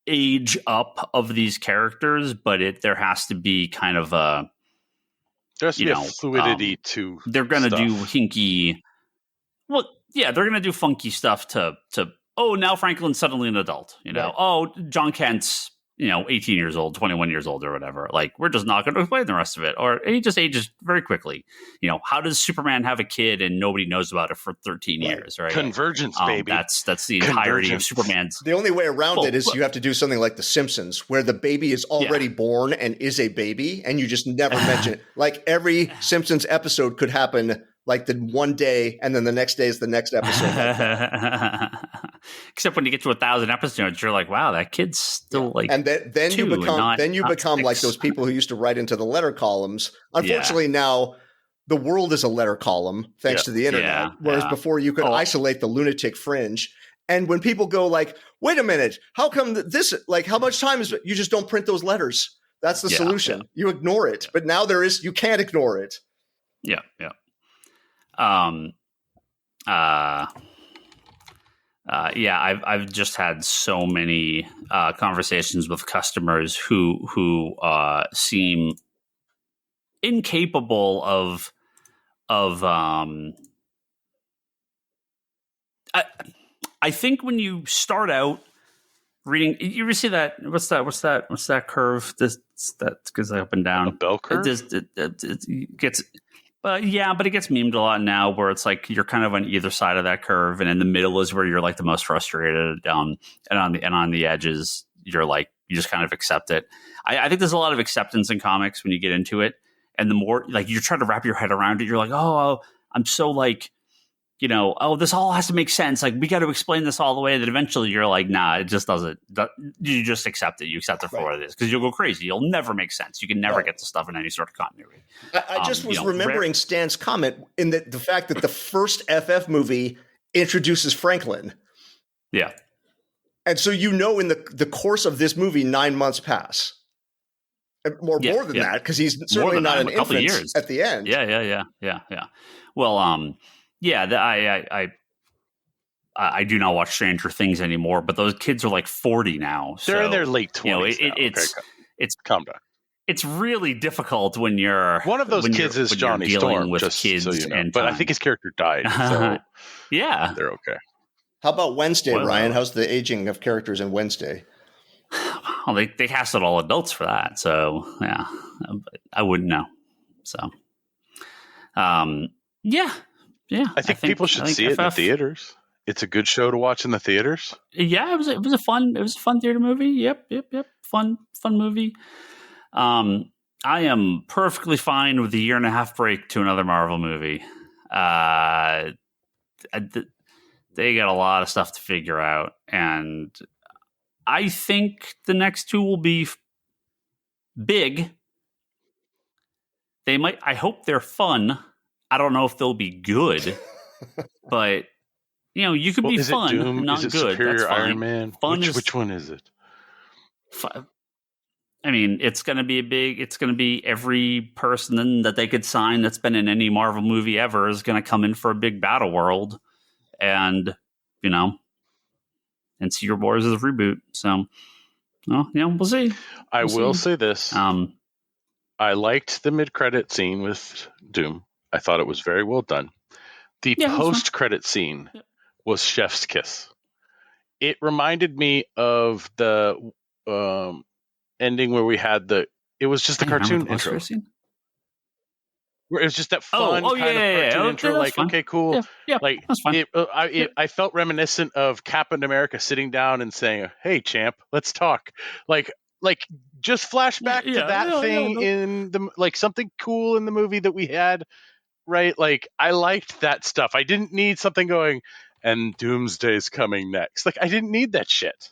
age up of these characters, but there has to be kind of a fluidity to they're going to do hinky. Well, yeah, they're going to do funky stuff to now Franklin's suddenly an adult, John Kent's 18 years old, 21 years old, or whatever. Like, we're just not going to explain the rest of it. Or he just ages very quickly. How does Superman have a kid and nobody knows about it for 13 years, right? Convergence, baby. That's the entirety of Superman's. The only way around it is you have to do something like The Simpsons, where the baby is already born and is a baby, and you just never mention it. Like, every Simpsons episode could happen like the one day, and then the next day is the next episode. Except when you get to 1,000 episodes, you're like, wow, that kid's still like. And then you become like those people who used to write into the letter columns. Unfortunately, now the world is a letter column thanks to the internet. Whereas before you could isolate the lunatic fringe. And when people go like, wait a minute, how come this? Like, how much time is it? You just don't print those letters. That's the solution. Yeah. You ignore it, but now you can't ignore it. Yeah. I've just had so many conversations with customers who seem incapable of I think when you start out reading, you ever see that? What's that curve? That goes up and down. A bell curve. It gets. But it gets memed a lot now, where it's like you're kind of on either side of that curve, and in the middle is where you're like the most frustrated. And on the edges, you're like, you just kind of accept it. I think there's a lot of acceptance in comics when you get into it, and the more like you're trying to wrap your head around it, you're like, oh, I'm so like, this all has to make sense. Like, we got to explain this all the way. That eventually you're like, nah, it just doesn't. You just accept it. You accept it for what it is, because you'll go crazy. You'll never make sense. You can never get the stuff in any sort of continuity. I just was remembering Stan's comment in the fact that the first FF movie introduces Franklin. Yeah. And so in the course of this movie, 9 months pass. More than that, because he's certainly not an infant at the end. Yeah. Well, I do not watch Stranger Things anymore, but those kids are like 40 now. So, they're in their late 20s. It's calm down. It's really difficult when you're one of those kids is Johnny Storm, with just kids, so you know. But I think his character died. So they're okay. How about Wednesday, Ryan? How's the aging of characters in Wednesday? Well, they casted all adults for that, so yeah, but I wouldn't know. So, Yeah. I think people should see it in the theaters. It's a good show to watch in the theaters. Yeah, it was a fun theater movie. Yep. Fun movie. I am perfectly fine with the 1.5 year break to another Marvel movie. They got a lot of stuff to figure out, and I think the next two will be big. They might. I hope they're fun. I don't know if they'll be good, but you could be fun, and not is it good. Superior That's fine. Iron Man? Which one is it? I mean, it's going to be every person that they could sign that's been in any Marvel movie ever is going to come in for a big battle world, and and Secret Wars is a reboot. So, we'll see. I will say this. I liked the mid-credit scene with Doom. I thought it was very well done. The post-credit scene was chef's kiss. It reminded me of the ending where we had it was just the cartoon intro. Where it was just that fun kind of cartoon intro. Like, fun. Okay, cool. Yeah, like, that's fine. I felt reminiscent of Captain America sitting down and saying, "Hey, champ, let's talk." Like just flashback to that thing in the something cool in the movie that we had. Right? Like, I liked that stuff. I didn't need something going, and Doomsday's coming next. Like, I didn't need that shit.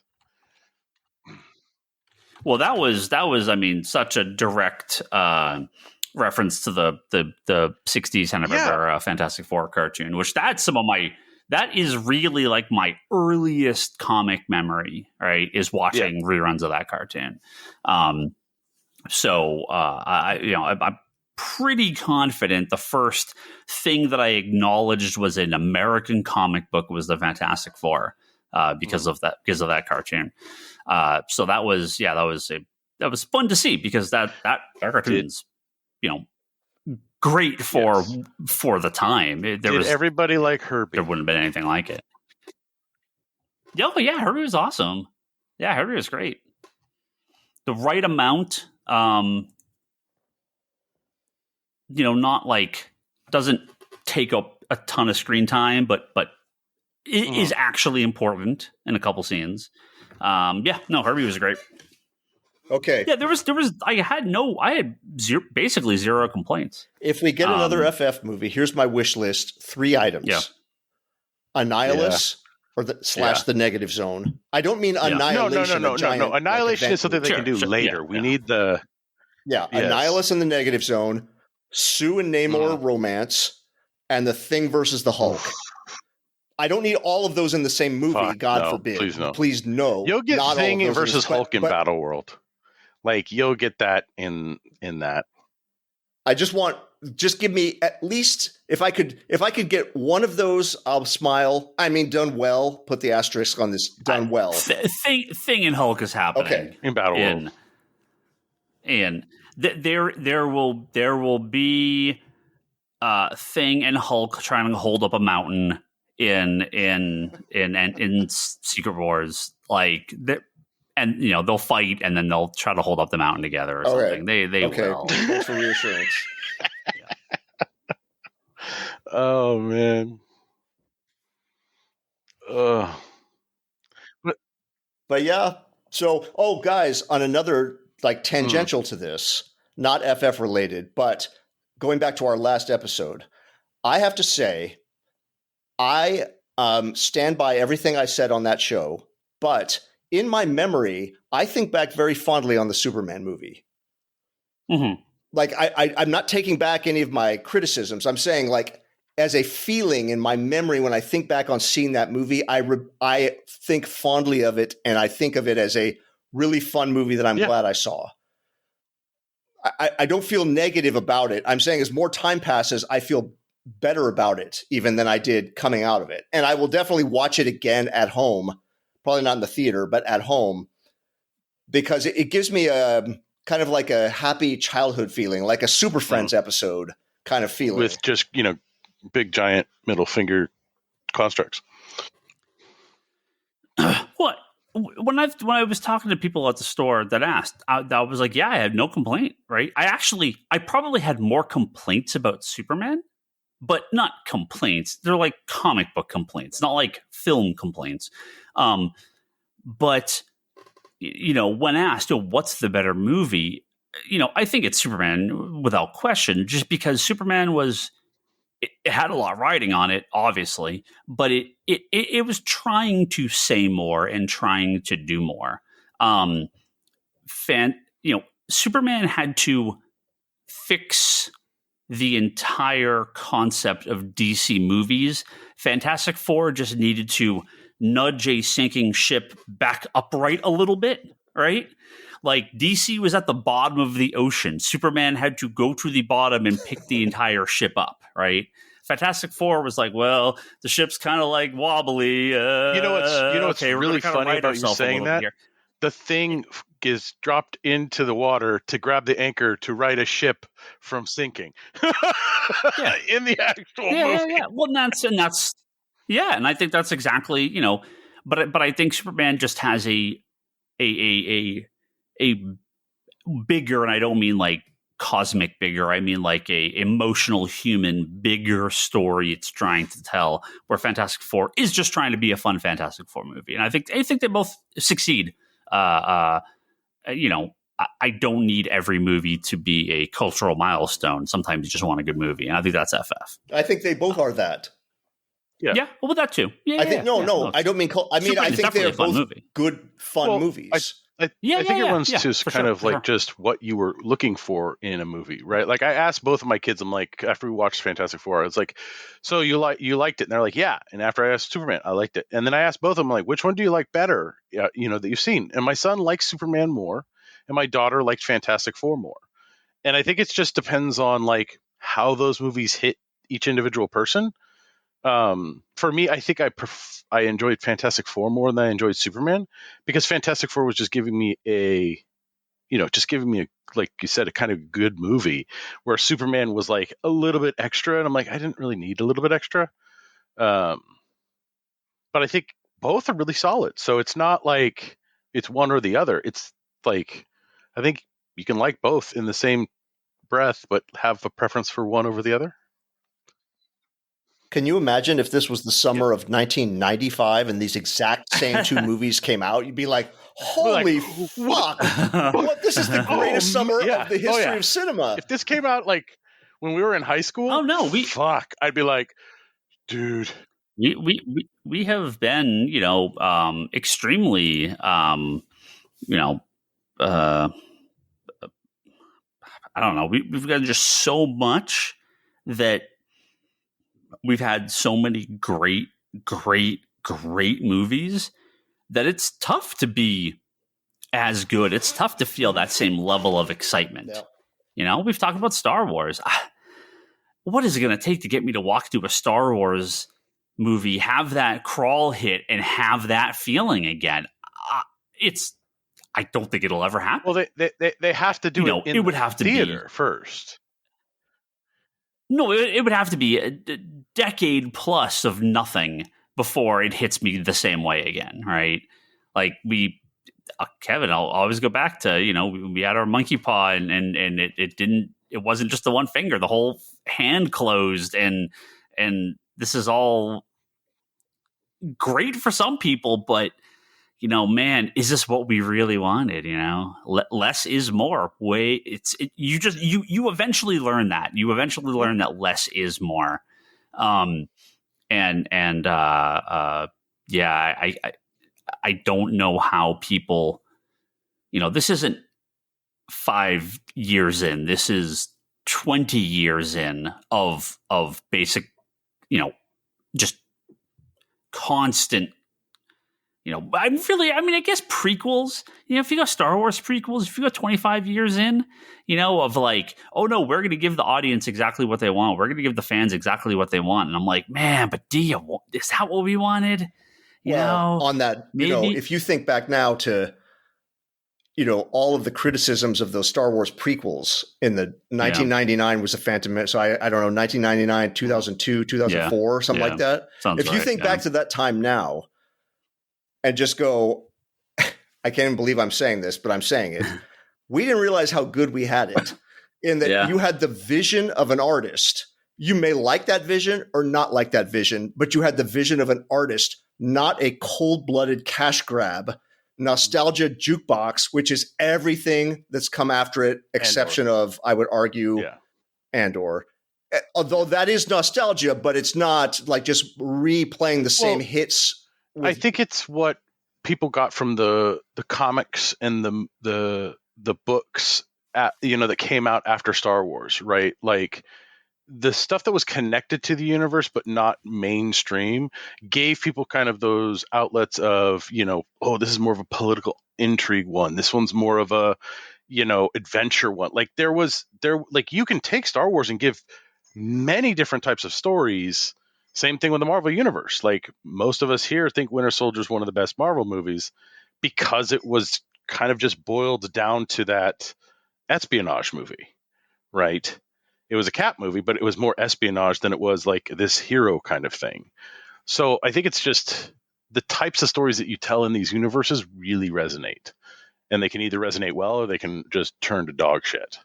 Well, that was I mean, such a direct reference to the 60s Hanna-Barbera Fantastic Four cartoon, which that is really like my earliest comic memory, right? Is watching reruns of that cartoon. I'm pretty confident the first thing that I acknowledged was an American comic book was the Fantastic Four because of that cartoon. So that was fun to see because that cartoon's great for the time. Did everybody like Herbie? There wouldn't have been anything like it. Oh yeah, Herbie was awesome. Yeah, Herbie was great. The right amount, not like doesn't take up a ton of screen time, but it is actually important in a couple scenes. Herbie was great. Okay. Yeah, there was. I had basically zero complaints. If we get another FF movie, here's my wish list: 3 items. Yeah. Annihilus or the Negative Zone. I don't mean Annihilation. No. Annihilation is something they can do later. Yeah, we need the Annihilus in the Negative Zone, Sue and Namor romance, and the Thing versus the Hulk. I don't need all of those in the same movie. God forbid. Please no. You'll get Thing versus Hulk in Battle World. Like, you'll get that in that. I just give me at least if I could get one of those, I'll smile. I mean, done well. Put the asterisk on this. Done well. Thing and Hulk is happening in Battle World. And there will be Thing and Hulk trying to hold up a mountain in Secret Wars, like that. And they'll fight, and then they'll try to hold up the mountain together or something. They will. Thanks for reassurance. Oh man. But yeah. So, guys, on another tangential to this, not FF related, but going back to our last episode, I have to say, I stand by everything I said on that show, but in my memory, I think back very fondly on the Superman movie. Mm-hmm. Like, I'm not taking back any of my criticisms. I'm saying, as a feeling in my memory, when I think back on seeing that movie, I think fondly of it, and I think of it as a really fun movie that I'm glad I saw. I don't feel negative about it. I'm saying as more time passes, I feel better about it even than I did coming out of it. And I will definitely watch it again at home. Probably not in the theater, but at home, because it gives me a kind of like a happy childhood feeling, like a Super Friends episode kind of feeling. With just, big giant middle finger constructs. What? When I was talking to people at the store that asked, I was like, I had no complaint, right? I probably had more complaints about Superman but not complaints. They're like comic book complaints, not like film complaints. But when asked, what's the better movie? I think it's Superman without question, just because Superman it had a lot riding on it, obviously, but it was trying to say more and trying to do more. Superman had to fix the entire concept of DC movies. Fantastic Four just needed to nudge a sinking ship back upright a little bit, right? Like DC was at the bottom of the ocean. Superman had to go to the bottom and pick the entire ship up, right? Fantastic Four was like, well, the ship's kind of like wobbly. What's really funny about you saying that? Here. The Thing is dropped into the water to grab the anchor to right a ship from sinking. In the actual movie. Yeah. Well, and I think that's exactly, but I think Superman just has a bigger, and I don't mean like cosmic bigger, I mean like a emotional human bigger story it's trying to tell, where Fantastic Four is just trying to be a fun Fantastic Four movie. And I think they both succeed. I don't need every movie to be a cultural milestone. Sometimes you just want a good movie, and I think that's FF. I think they both are that. Yeah, well, that too. I think I don't mean. I think they're both good, fun movies. I think it runs to kind of like just what you were looking for in a movie, right? Like I asked both of my kids, I'm like, after we watched Fantastic Four, I was like, so you liked it? And they're like, yeah. And after I asked Superman, I liked it. And then I asked both of them, like, which one do you like better? That you've seen. And my son likes Superman more, and my daughter liked Fantastic Four more. And I think it just depends on like how those movies hit each individual person. For me, I think I enjoyed Fantastic Four more than I enjoyed Superman, because Fantastic Four was just giving me like you said, a kind of good movie, where Superman was like a little bit extra, and I'm like, I didn't really need a little bit extra. But I think both are really solid. So it's not like it's one or the other. It's like, I think you can like both in the same breath, but have a preference for one over the other. Can you imagine if this was the summer of 1995 and these exact same two movies came out? You'd be like, holy fuck. This is the greatest summer of the history of cinema. If this came out like when we were in high school, I'd be like, dude. We have been, extremely, I don't know. We've got just so much that we've had so many great movies that it's tough to be as good. It's tough to feel that same level of excitement. Yeah. We've talked about Star Wars. What is it going to take to get me to walk to a Star Wars movie, have that crawl hit, and have that feeling again? I don't think it'll ever happen. Well, they have to do it in it would have to theater first. No, it would have to be a decade plus of nothing before it hits me the same way again, right? Like Kevin, I'll always go back to, we had our monkey paw and it wasn't just the one finger, the whole hand closed, and this is all great for some people, but man, is this what we really wanted? Less is more. You eventually learn that. You eventually learn that less is more. I don't know how people, this isn't 5 years in. This is 20 years in of basic, just constant. I guess prequels, if you go Star Wars prequels, if you go 25 years in, of like, oh no, we're going to give the audience exactly what they want. We're going to give the fans exactly what they want. And I'm like, man, but is that what we wanted? On that, maybe. If you think back now to, all of the criticisms of those Star Wars prequels in the 1999 was a Phantom Menace. So I don't know, 1999, 2002, 2004, something like that. Sounds if you think back to that time now, and just go, I can't even believe I'm saying this, but I'm saying it. We didn't realize how good we had it, in that you had the vision of an artist You may like that vision or not like that vision, but you had the vision of an artist, not a cold-blooded cash grab nostalgia jukebox, which is everything that's come after it, exception of, I would argue, Andor. Although that is nostalgia, but it's not like just replaying the same hits. I think it's what people got from the comics and the books that came out after Star Wars, right? Like the stuff that was connected to the universe but not mainstream gave people kind of those outlets of, this is more of a political intrigue one. This one's more of a, adventure one. Like you can take Star Wars and give many different types of stories. Same thing with the Marvel Universe. Like most of us here think Winter Soldier is one of the best Marvel movies because it was kind of just boiled down to that espionage movie, right? It was a Cap movie, but it was more espionage than it was like this hero kind of thing. So I think it's just the types of stories that you tell in these universes really resonate. And they can either resonate well or they can just turn to dog shit.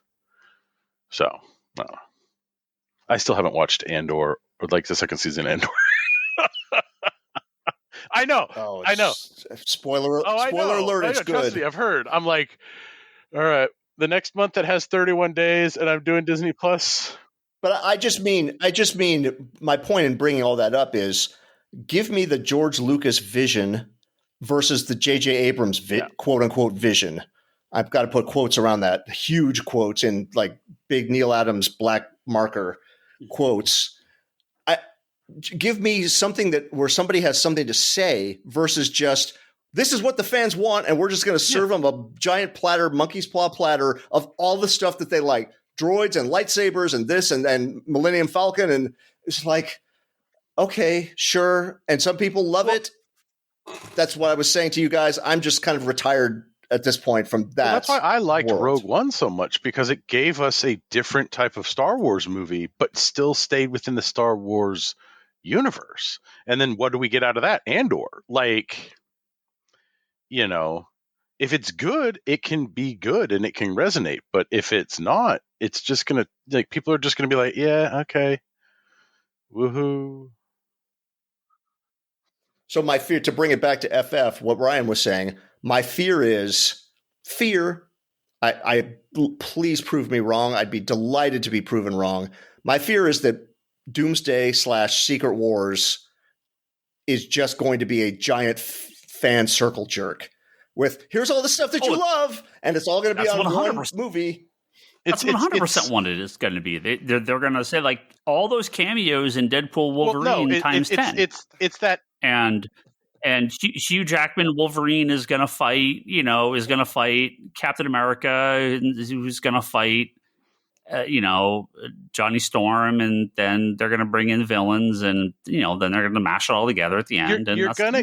So, I still haven't watched Andor or like the second season Andor. I know. Spoiler alert, it's good. Trust me, I've heard. I'm like, all right, the next month it has 31 days and I'm doing Disney Plus. But I just mean my point in bringing all that up is give me the George Lucas vision versus the J.J. Abrams quote unquote vision. I've got to put quotes around that, huge quotes in like big Neil Adams black marker quotes. Give me something where somebody has something to say versus just this is what the fans want, and we're just going to serve them a giant platter, monkey's paw platter of all the stuff that they like, droids and lightsabers and this and Millennium Falcon, and it's like, okay, sure. And some people love it. That's what I was saying to you guys. I'm just kind of retired at this point from that. That's why I liked Rogue One so much, because it gave us a different type of Star Wars movie, but still stayed within the Star Wars universe. And then what do we get out of that? Andor. Like, if it's good, it can be good and it can resonate. But if it's not, it's just going to, like, people are just going to be like, yeah, okay. Woohoo. So my fear, to bring it back to FF, what Ryan was saying, my fear is fear. I please prove me wrong. I'd be delighted to be proven wrong. My fear is that Doomsday / Secret Wars is just going to be a giant fan circle jerk with here's all the stuff that you love, and it's all going to be on one movie. That's 100% what it is going to be. They're going to say like all those cameos in Deadpool Wolverine times 10. It's that. And Hugh Jackman Wolverine is going to fight, is going to fight Captain America, who's going to fight, Johnny Storm, and then they're going to bring in villains, and then they're going to mash it all together at the end. It's going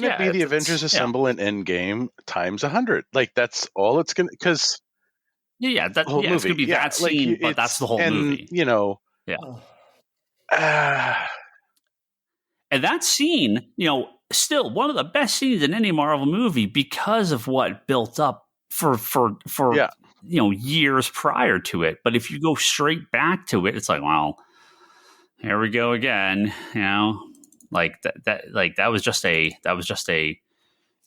to be the Avengers Assemble and Endgame times 100. Like that's all it's going to, because it's going to be that scene, but that's the whole movie. And that scene, still one of the best scenes in any Marvel movie because of what built up for years prior to it. But if you go straight back to it, it's like, wow, here we go again. Like that was just a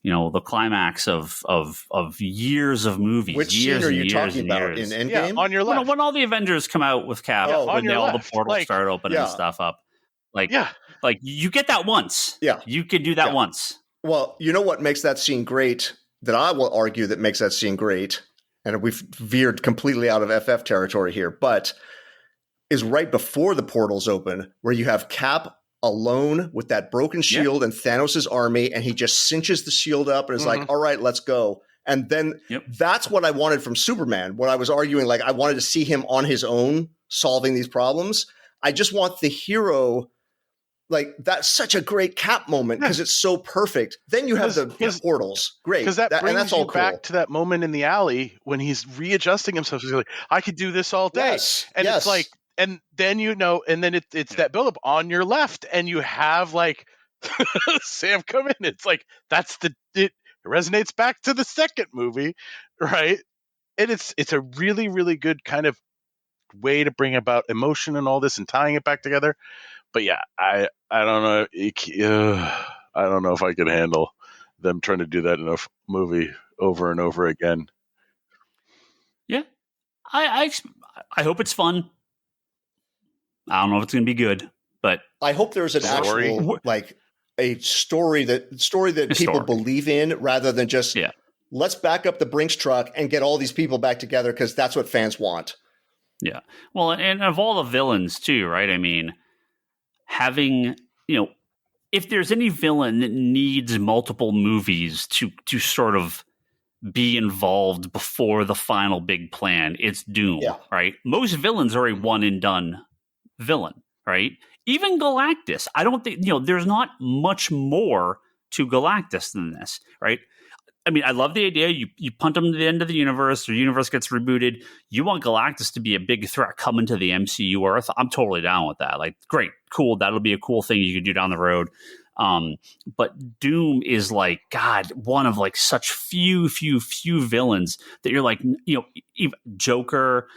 the climax of years of movies. Which scene are you talking about in Endgame? On your left, when all the Avengers come out with Cap, when all the portals start opening stuff up, like you get that once. Yeah, you could do that once. Well, you know what makes that scene great? That I will argue that makes that scene great, and we've veered completely out of FF territory here, but is right before the portals open, where you have Cap alone with that broken shield and Thanos' army, and he just cinches the shield up and is like, all right, let's go. And then that's what I wanted from Superman, what I was arguing, like I wanted to see him on his own solving these problems. I just want the hero, like that's such a great Cap moment because it's so perfect. Then you have the portals. Great. Because that brings you back to that moment in the alley when he's readjusting himself. He's like, I could do this all day. And it's like, and then and then it's that buildup on your left, and you have like Sam come in. It's like it resonates back to the second movie, right? And it's a really, really good kind of way to bring about emotion and all this and tying it back together. But yeah, I don't know. I don't know if I could handle them trying to do that in a movie over and over again. Yeah, I hope it's fun. I don't know if it's going to be good, but I hope there's an actual a story that people believe in, rather than just let's back up the Brinks truck and get all these people back together because that's what fans want. Yeah, well, and of all the villains too, right? I mean, having if there's any villain that needs multiple movies to sort of be involved before the final big plan, it's Doom, right? Most villains are a one and done villain, right? Even Galactus, I don't think there's not much more to Galactus than this, right? I mean, I love the idea. You punt him to the end of the universe, the universe gets rebooted. You want Galactus to be a big threat coming to the MCU Earth. I'm totally down with that. Like, great, cool. That'll be a cool thing you could do down the road. But Doom is like, God, one of like such few villains that you're like, even Joker,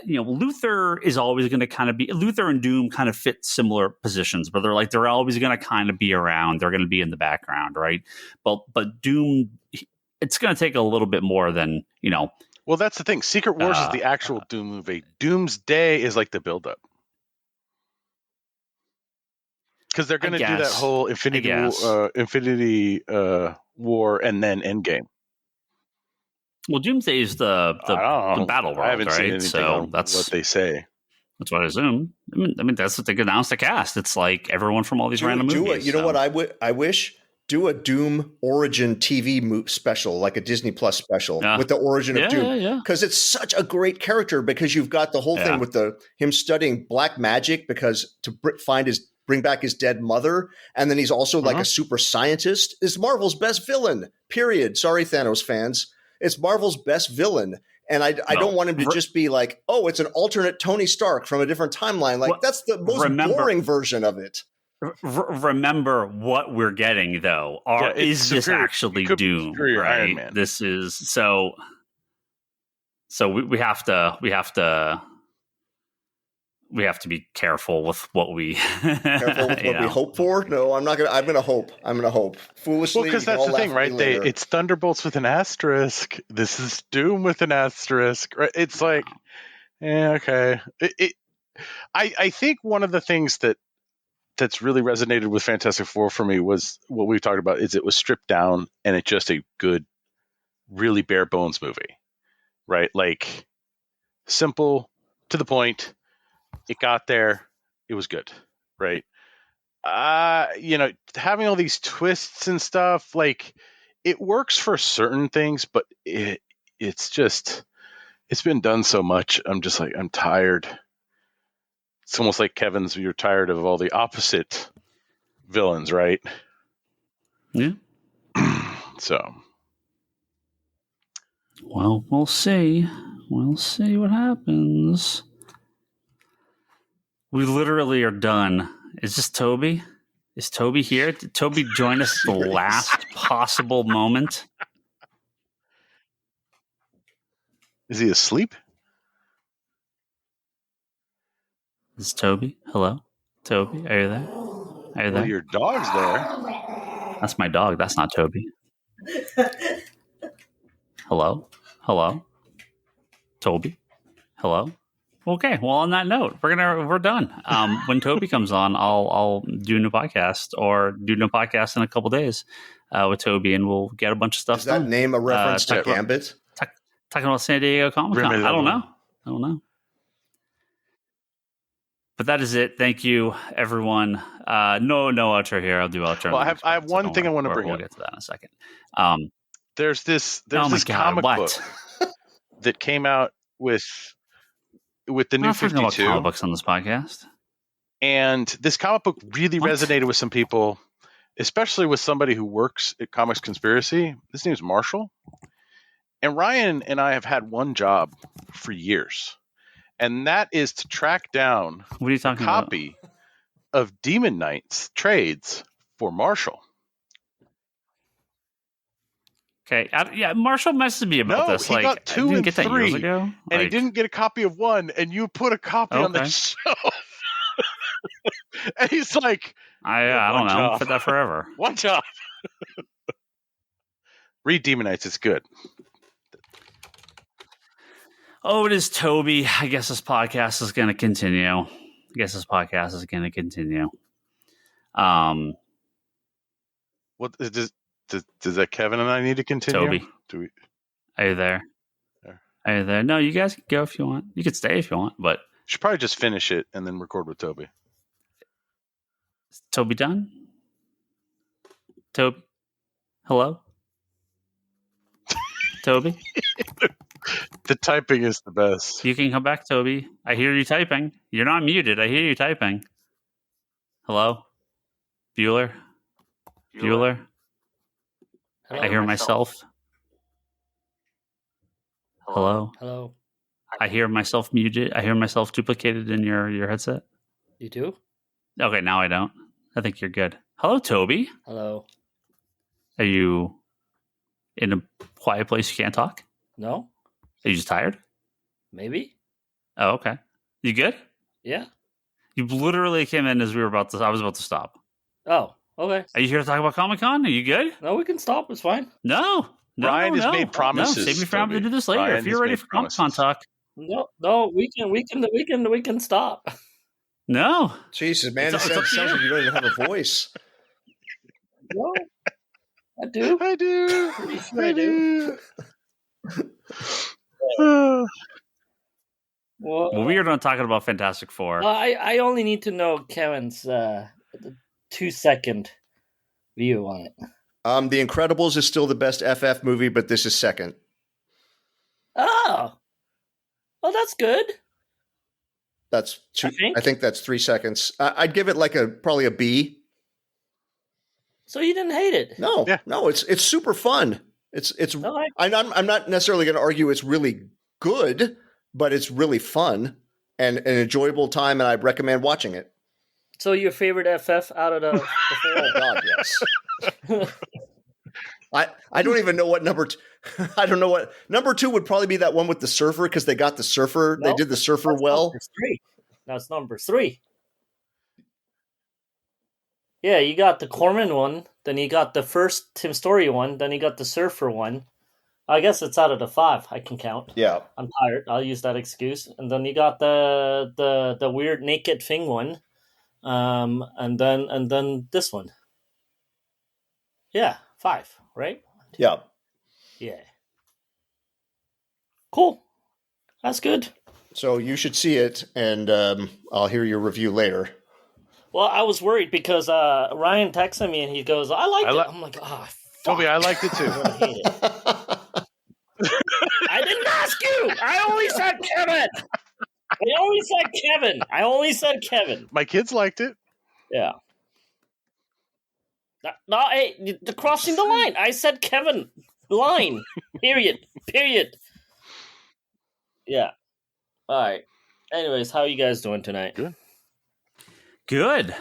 Luther is always going to kind of be, Luther and Doom kind of fit similar positions, but they're always going to kind of be around. They're going to be in the background. Right. But Doom, it's going to take a little bit more than, Well, that's the thing. Secret Wars is the actual Doom movie. Doomsday is like the buildup. Because they're going to do that whole Infinity War and then Endgame. Well, Doomsday is the battle world, I haven't seen anything on that's what they say. That's what I assume. I mean, that's what they announced the cast. It's like everyone from all these random movies. You know what I wish? Do a Doom origin TV special, like a Disney Plus special with the origin of Doom. Because it's such a great character, because you've got the whole thing with him studying black magic because to bring back his dead mother. And then he's also like a super scientist. Is Marvel's best villain, period. Sorry, Thanos fans. It's Marvel's best villain. And I don't want him to just be like, oh, it's an alternate Tony Stark from a different timeline. Like, that's the most boring version of it. Remember what we're getting, though. Is this actually Doom? Right? Iron Man. This is so we have to be careful with what we we hope for. No, I'm not gonna. I'm gonna hope foolishly. Well, because that's the thing, right? It's Thunderbolts with an asterisk. This is Doom with an asterisk. Right? It's like, okay. I think one of the things that's really resonated with Fantastic Four for me was what we've talked about. Is it was stripped down and it's just a good, really bare bones movie, right? Like, simple, to the point. It got there. It was good, right? Having all these twists and stuff, like, it works for certain things, but it's been done so much. I'm just like, I'm tired. It's almost like Kevin's, you're tired of all the opposite villains, right? Yeah. So. Well, we'll see. We'll see what happens. We literally are done. Is this Toby? Is Toby here? Did Toby join us at the last possible moment? Is he asleep? Is Toby? Hello? Toby, are you there? Are you there? Well, your dog's there. That's my dog. That's not Toby. Hello? Hello? Toby? Hello? Okay, well, on that note, we're done. When Toby comes on, I'll do a new podcast in a couple days with Toby, and we'll get a bunch of stuff. Is that name a reference to Gambit? Talking about San Diego Comic Con. I don't know. But that is it. Thank you, everyone. No outro here. I'll do outro. Well, I have one thing I want to bring up. We'll get to that in a second. There's this comic book that came out with the new 52. About comic books on this podcast. And this comic book really resonated with some people, especially with somebody who works at Comics Conspiracy. His name's Marshall. And Ryan and I have had one job for years, and that is to track down a copy of Demon Knights trades for Marshall. Okay. Yeah, Marshall messaged me about No, this. he Like, got I 2 didn't and get that 3, years ago. and he Like, didn't get a copy of 1, and you put a copy on the Okay. shelf. And he's like, I one don't know. job. Put that forever. one job. Read Demonites. It's good. Oh, it is Toby. I guess this podcast is going to continue. What does that Kevin and I need to continue? Toby. Do we? Are you there? There. Are you there? No, you guys can go if you want. You can stay if you want, but Should probably just finish it and then record with Toby. is Toby done? Toby? Hello? Toby? The typing is the best. You can come back, Toby. I hear you typing. You're not muted. I hear you typing. Hello? Bueller? Hello, I hear myself. Hello? Hello. I hear myself muted. I hear myself duplicated in your headset. You do? Okay, now I don't. I think you're good. Hello, Toby. Hello. Are you in a quiet place you can't talk? No? Are you just tired? Maybe? Oh, okay. You good? Yeah. You literally came in as I was about to stop. Oh, okay. Are you here to talk about Comic-Con? Are you good? No, we can stop. It's fine. No. Ryan has no. made promises, No, save me for having to Toby. do this later. Ryan If you're has ready made for Comic-Con promises. talk. No, we can stop. No. Jesus, man, It's it up to sounds you. like you don't even have a voice. No, I do. I do. Pretty sure I do. Well, we are not talking about Fantastic Four. I only need to know Kevin's 2-second view on it. The Incredibles is still the best FF movie, but this is second. Oh, well, that's good. That's two. I think? That's 3 seconds. I'd give it like probably a B. So you didn't hate it? No, Yeah. no, it's super fun. It's. No, I'm not necessarily going to argue it's really good, but it's really fun and an enjoyable time, and I'd recommend watching it. So your favorite FF out of the four? Oh God, yes. I don't even know what number. I don't know what number 2 would probably be. That one with the surfer, because they got the surfer. No, they did the surfer well. Number 3. That's number 3. Yeah, you got the Corman one, then you got the first Tim Story one, then you got the surfer one. I guess it's out of the 5 I can count. Yeah. I'm tired. I'll use that excuse. And then you got the weird naked thing one. And then this one. Yeah, 5, right? Yeah. Yeah. Cool. That's good. So you should see it, and I'll hear your review later. Well, I was worried because Ryan texted me and he goes, I liked it. I'm like, oh, fuck. Toby, I liked it too. I'm gonna hate it. I didn't ask you. I only said Kevin. I only said Kevin. My kids liked it. Yeah. No, hey, the crossing the line. I said Kevin. Line. Period. Yeah. All right. Anyways, how are you guys doing tonight? Good.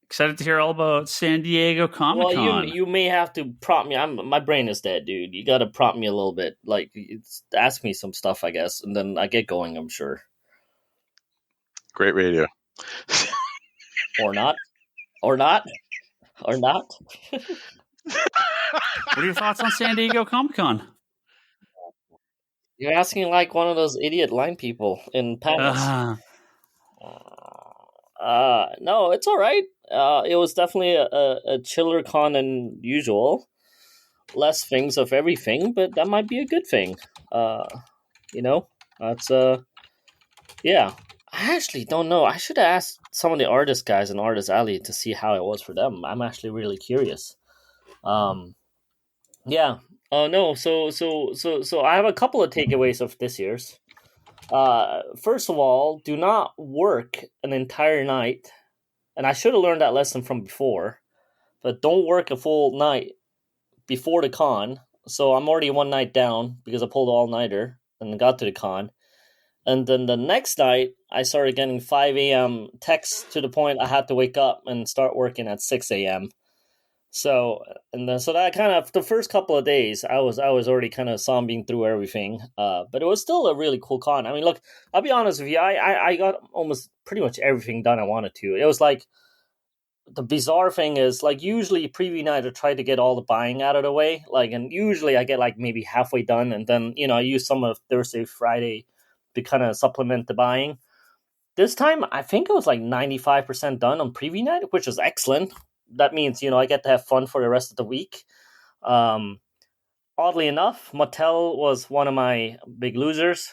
Excited to hear all about San Diego Comic-Con. Well, you may have to prompt me. My brain is dead, dude. You got to prompt me a little bit. Like, ask me some stuff, I guess, and then I get going, I'm sure. Great radio. Or not. What are your thoughts on San Diego Comic-Con? You're asking like one of those idiot line people in panels. No, it's all right. It was definitely a chiller con than usual. Less things of everything, but that might be a good thing. That's yeah. I actually don't know. I should have asked some of the artist guys in Artist Alley to see how it was for them. I'm actually really curious. Yeah. No. So I have a couple of takeaways of this year's. First of all, do not work an entire night. And I should have learned that lesson from before. But don't work a full night before the con. So I'm already one night down because I pulled an all-nighter and got to the con. And then the next night, I started getting 5 a.m. texts to the point I had to wake up and start working at 6 a.m. So and then so that kind of the first couple of days I was already kind of zombieing through everything. But it was still a really cool con. I mean, look, I'll be honest with you, I got almost pretty much everything done I wanted to. It was like the bizarre thing is like usually preview night I try to get all the buying out of the way. Like and usually I get like maybe halfway done and then, I use some of Thursday, Friday to kind of supplement the buying. This time, I think it was like 95% done on preview night, which is excellent. That means, I get to have fun for the rest of the week. Um, Oddly enough, Mattel was one of my big losers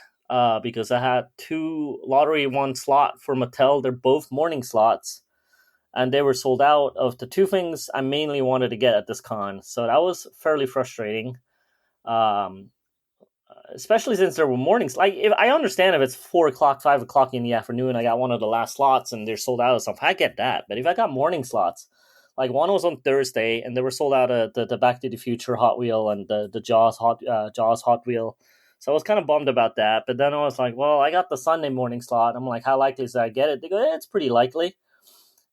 because I had 2 lottery 1 slot for Mattel. They're both morning slots, and they were sold out of the 2 things I mainly wanted to get at this con. So that was fairly frustrating. Um, Especially since there were mornings. Like, if I understand if it's 4 o'clock, 5 o'clock in the afternoon, I got one of the last slots and they're sold out of stuff. I get that. But if I got morning slots, like one was on Thursday and they were sold out of the Back to the Future Hot Wheel and the Jaws Hot Wheel. So I was kind of bummed about that. But then I was like, well, I got the Sunday morning slot. I'm like, how likely is that I get it? They go, it's pretty likely.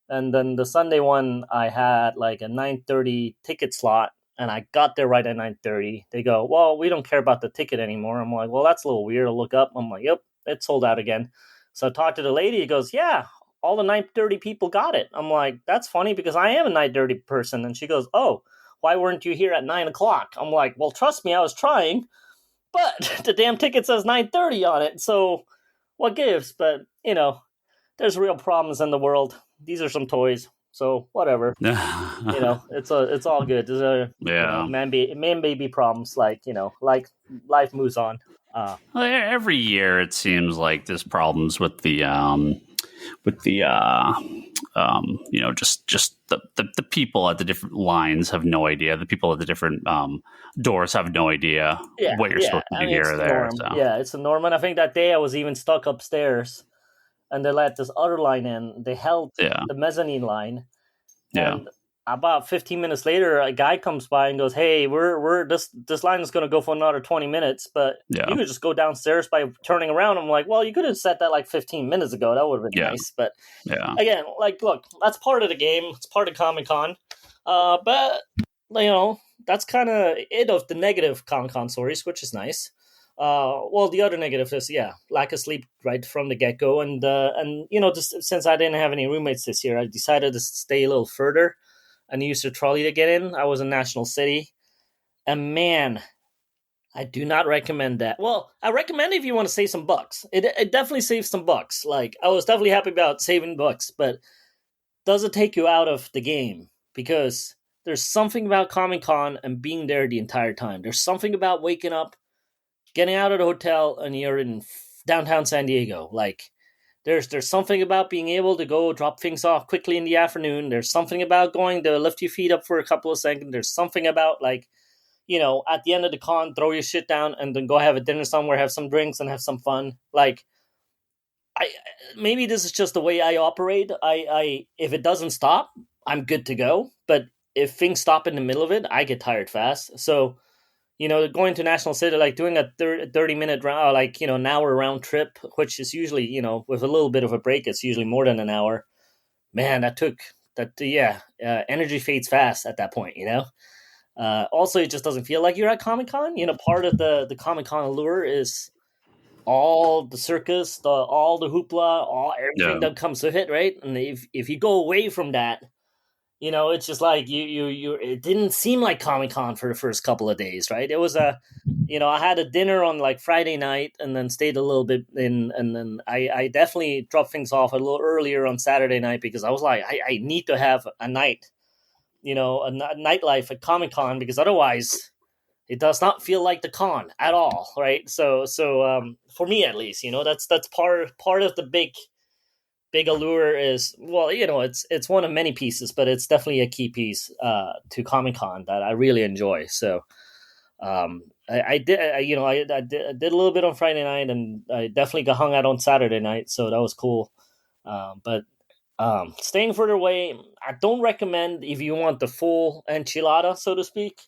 And then the Sunday one, I had like a 9:30 ticket slot. And I got there right at 9:30. They go, well, we don't care about the ticket anymore. I'm like, well, that's a little weird. I'll look up. I'm like, yep, it's sold out again. So I talked to the lady. He goes, yeah, all the 9:30 people got it. I'm like, that's funny because I am a 9:30 person. And she goes, oh, why weren't you here at 9 o'clock? I'm like, well, trust me, I was trying, but the damn ticket says 9:30 on it. So what gives? But, there's real problems in the world. These are some toys. So whatever, it's all good. There's man baby problems, like life moves on. Well, every year it seems like there's problems with the just the people at the different lines have no idea. The people at the different doors have no idea what you're supposed to do here or there. So. Yeah, it's a norm. And I think that day I was even stuck upstairs. And they let this other line in. They held the mezzanine line. And about 15 minutes later, a guy comes by and goes, "Hey, we're this line is going to go for another 20 minutes, but you could just go downstairs by turning around." I'm like, "Well, you could have said that like 15 minutes ago. That would have been nice." But again, like, look, that's part of the game. It's part of Comic-Con. But that's kind of it of the negative Comic-Con stories, which is nice. Well, the other negative is lack of sleep right from the get go, and just since I didn't have any roommates this year, I decided to stay a little further and use the trolley to get in. I was in National City, and man, I do not recommend that. Well, I recommend it if you want to save some bucks. It definitely saves some bucks. Like, I was definitely happy about saving bucks, but does it take you out of the game? Because there's something about Comic-Con and being there the entire time. There's something about waking up, getting out of the hotel, and you're in downtown San Diego. Like, there's something about being able to go drop things off quickly in the afternoon. There's something about going to lift your feet up for a couple of seconds. There's something about, like, at the end of the con, throw your shit down and then go have a dinner somewhere, have some drinks, and have some fun. Like, maybe this is just the way I operate. I if it doesn't stop, I'm good to go. But if things stop in the middle of it, I get tired fast. So, going to National City, like doing a 30-minute round, like, an hour round trip, which is usually, with a little bit of a break, it's usually more than an hour. Man, energy fades fast at that point, Also, it just doesn't feel like you're at Comic-Con. Part of the Comic-Con allure is all the circus, all the hoopla, everything that comes with it, right? And if you go away from that, it's just like it didn't seem like Comic-Con for the first couple of days, right? It was I had a dinner on like Friday night and then stayed a little bit in, and then I definitely dropped things off a little earlier on Saturday night because I was like, I need to have a night, a nightlife at Comic-Con, because otherwise it does not feel like the con at all, right? So for me at least, that's part of the big allure is, well, it's one of many pieces, but it's definitely a key piece to Comic-Con that I really enjoy. So I did a little bit on Friday night, and I definitely got hung out on Saturday night, so that was cool. But staying further away, I don't recommend if you want the full enchilada, so to speak.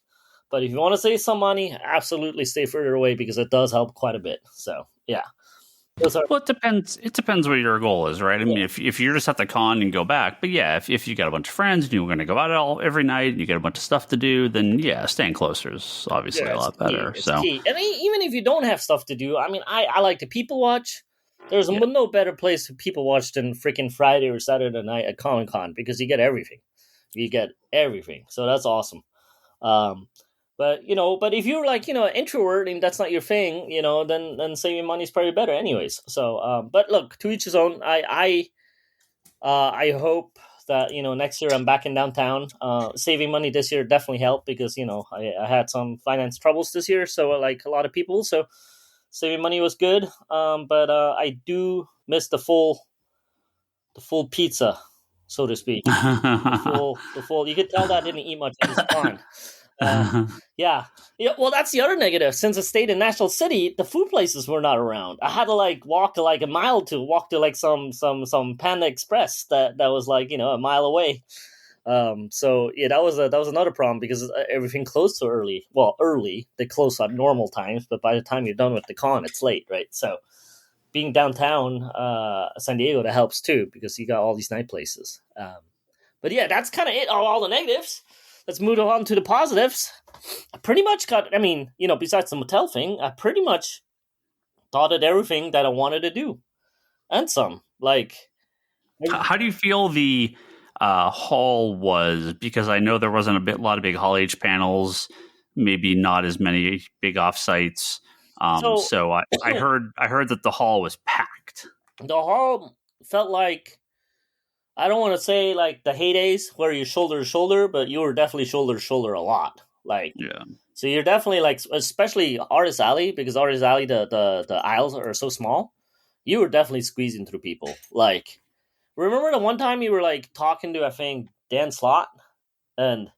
But if you want to save some money, absolutely stay further away because it does help quite a bit. So yeah. Those are Well, it depends. It depends what your goal is, right? I mean, if you're just at the con and go back, but yeah, if you got a bunch of friends and you're going to go out every night and you get a bunch of stuff to do, then yeah, staying closer is obviously a it's lot key. better. It's So key. And even if you don't have stuff to do, I mean, I like to people watch. There's Yeah. no better place to people watch than freaking Friday or Saturday night at Comic Con because you get everything. You get everything. So that's awesome. But but if you're like an introvert and that's not your thing, then saving money is probably better, anyways. So, but look, to each his own. I hope that next year I'm back in downtown. Saving money this year definitely helped because I had some finance troubles this year, so like a lot of people. So saving money was good. But I do miss the full pizza, so to speak. The full. You could tell that I didn't eat much at this con. Yeah. Well, that's the other negative. Since it stayed in National City, the food places were not around. I had to walk like a mile to walk to like some Panda Express that was like a mile away. So yeah, that was another problem because everything closed so early. Well, early they close at normal times, but by the time you're done with the con, it's late, right? So being downtown San Diego, that helps too because you got all these night places. But yeah, that's kind of it. All the negatives. Let's move on to the positives. I pretty much got, besides the motel thing, I pretty much thought of everything that I wanted to do. And some. How do you feel the hall was? Because I know there wasn't a lot of big Hall H panels, maybe not as many big offsites. So I heard that the hall was packed. The hall felt like, I don't want to say like the heydays where you're shoulder to shoulder, but you were definitely shoulder to shoulder a lot. Yeah. So you're definitely especially Artist Alley, because Artist Alley, the aisles are so small. You were definitely squeezing through people. Remember the one time you were talking to, I think, Dan Slott, and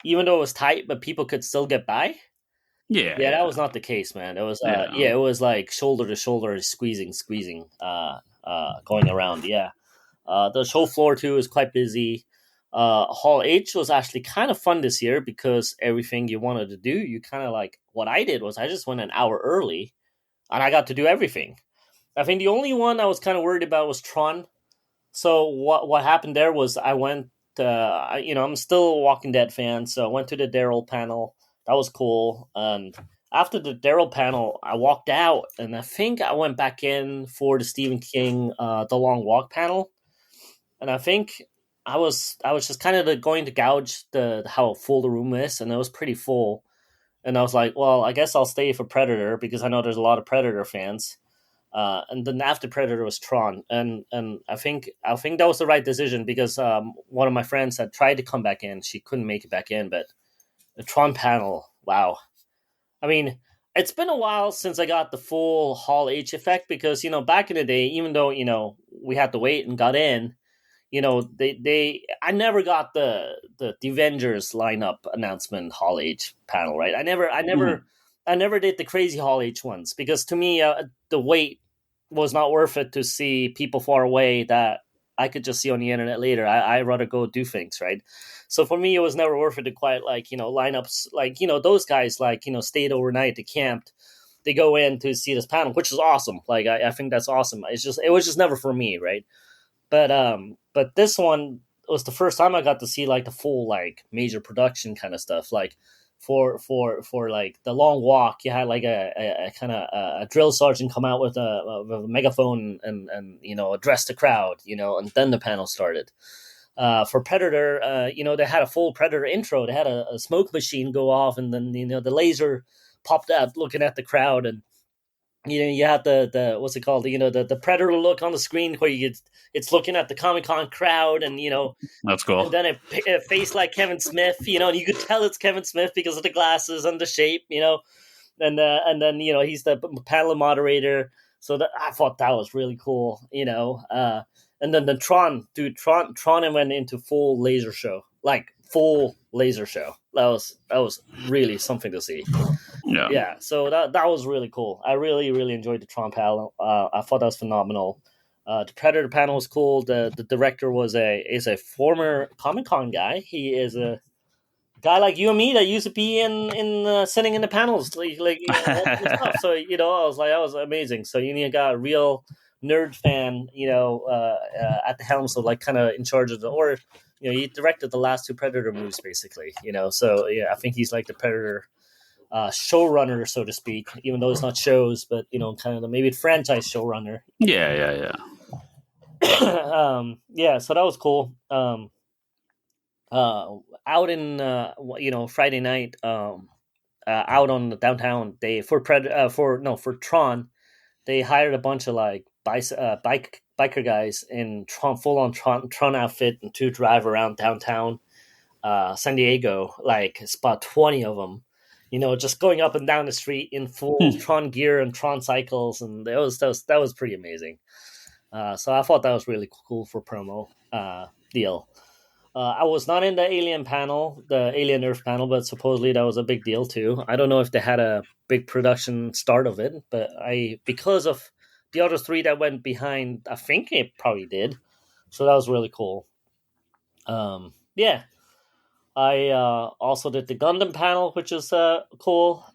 even though it was tight, but people could still get by? Yeah. Yeah, that was not the case, man. It was, it was like shoulder to shoulder, squeezing, going around. Yeah. The show floor too is quite busy. Hall H was actually kind of fun this year because everything you wanted to do, you kind of what I did was I just went an hour early and I got to do everything. I think the only one I was kind of worried about was Tron. So what happened there was I went, I'm still a Walking Dead fan, so I went to the Daryl panel. That was cool. And after the Daryl panel, I walked out and I think I went back in for the Stephen King, The Long Walk panel. And I think I was just kind of going to gauge how full the room is, and it was pretty full. And I was like, well, I guess I'll stay for Predator because I know there's a lot of Predator fans. And then after Predator was Tron, and I think that was the right decision because one of my friends had tried to come back in, she couldn't make it back in, but the Tron panel, wow. I mean, it's been a while since I got the full Hall H effect because back in the day, even though we had to wait and got in. I never got the Avengers lineup announcement Hall H panel, right? I never did the crazy Hall H ones because to me the wait was not worth it to see people far away that I could just see on the internet later. I rather go do things, right? So for me, it was never worth it to quite lineups those guys stayed overnight, they camped, they go in to see this panel, which is awesome. I think that's awesome. It was just never for me, right? But this one was the first time I got to see the full major production kind of stuff. For the Long Walk, you had a kind of a drill sergeant come out with a megaphone and address the crowd, and then the panel started. For Predator, they had a full Predator intro. They had a smoke machine go off, and then the laser popped out looking at the crowd, and you had the what's it called? The Predator look on the screen where it's looking at the Comic-Con crowd, and that's cool. And then it faced like Kevin Smith, and you could tell it's Kevin Smith because of the glasses and the shape, and then he's the panel moderator. So I thought that was really cool, and then the Tron went into full laser show, full laser show. That was really something to see. Yeah. So that was really cool. I really, really enjoyed the Tron panel. I thought that was phenomenal. The Predator panel was cool. The director is a former Comic-Con guy. He is a guy like you and me that used to be in sitting in the panels, like all that stuff. So I was like, that was amazing. So you got a real nerd fan, at the helm, so like kind of in charge of he directed the last two Predator movies, basically. So yeah, I think he's like the Predator showrunner, so to speak, even though it's not shows, but kind of maybe franchise showrunner. Yeah. Yeah, so that was cool. Out in Friday night, out on the downtown, they for Tron, they hired a bunch of like biker guys in full on Tron outfit and to drive around downtown San Diego. Like it's about 20 of them, just going up and down the street in full Tron gear and Tron cycles, and that was pretty amazing. So I thought that was really cool for promo deal. I was not in the Alien panel, the Alien Earth panel, but supposedly that was a big deal too. I don't know if they had a big production start of it, but because of the other three that went behind, I think it probably did. So that was really cool. Yeah. I also did the Gundam panel, which is cool.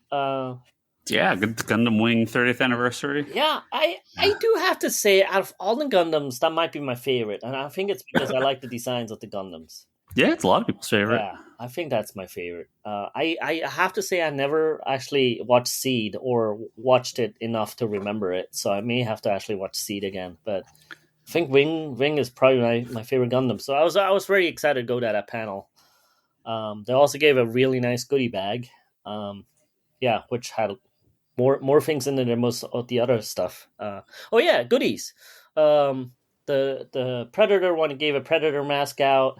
Yeah, good Gundam Wing 30th anniversary. Yeah, I do have to say, out of all the Gundams, that might be my favorite, and I think it's because I like the designs of the Gundams. Yeah, it's a lot of people's favorite. Yeah, I think that's my favorite. I have to say I never actually watched Seed or watched it enough to remember it, so I may have to actually watch Seed again. But I think Wing is probably my favorite Gundam, so I was very excited to go to that panel. They also gave a really nice goodie bag, which had more things in it than most of the other stuff. Goodies. The Predator one gave a Predator mask out.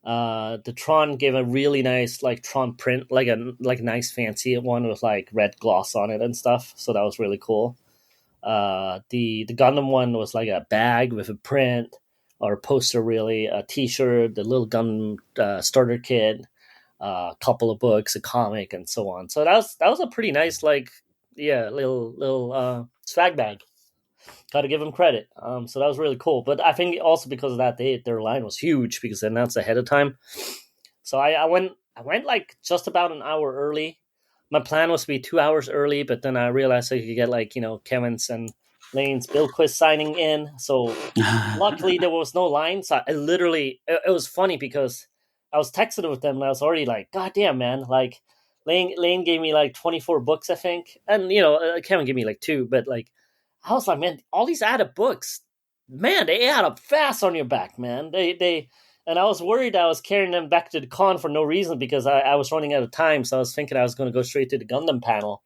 The Tron gave a really nice like Tron print, like a nice fancy one with like red gloss on it and stuff. So that was really cool. The Gundam one was like a bag with a print or a poster, really, a T-shirt, the little Gundam starter kit, a couple of books, a comic, and so on. So that was a pretty nice little swag bag. Got to give them credit. So that was really cool. But I think also because of that, their line was huge because they announced ahead of time. So I went like just about an hour early. My plan was to be 2 hours early, but then I realized I could get Kevin's and Lane's Bill quiz signing in. So luckily there was no line. So I literally, it was funny because I was texting with them and I was already like, God damn, man, like Lane gave me like 24 books, I think. And, Kevin gave me like 2, but like, I was like, man, all these added books, man, they add up fast on your back, man. And I was worried I was carrying them back to the con for no reason because I was running out of time. So I was thinking I was going to go straight to the Gundam panel.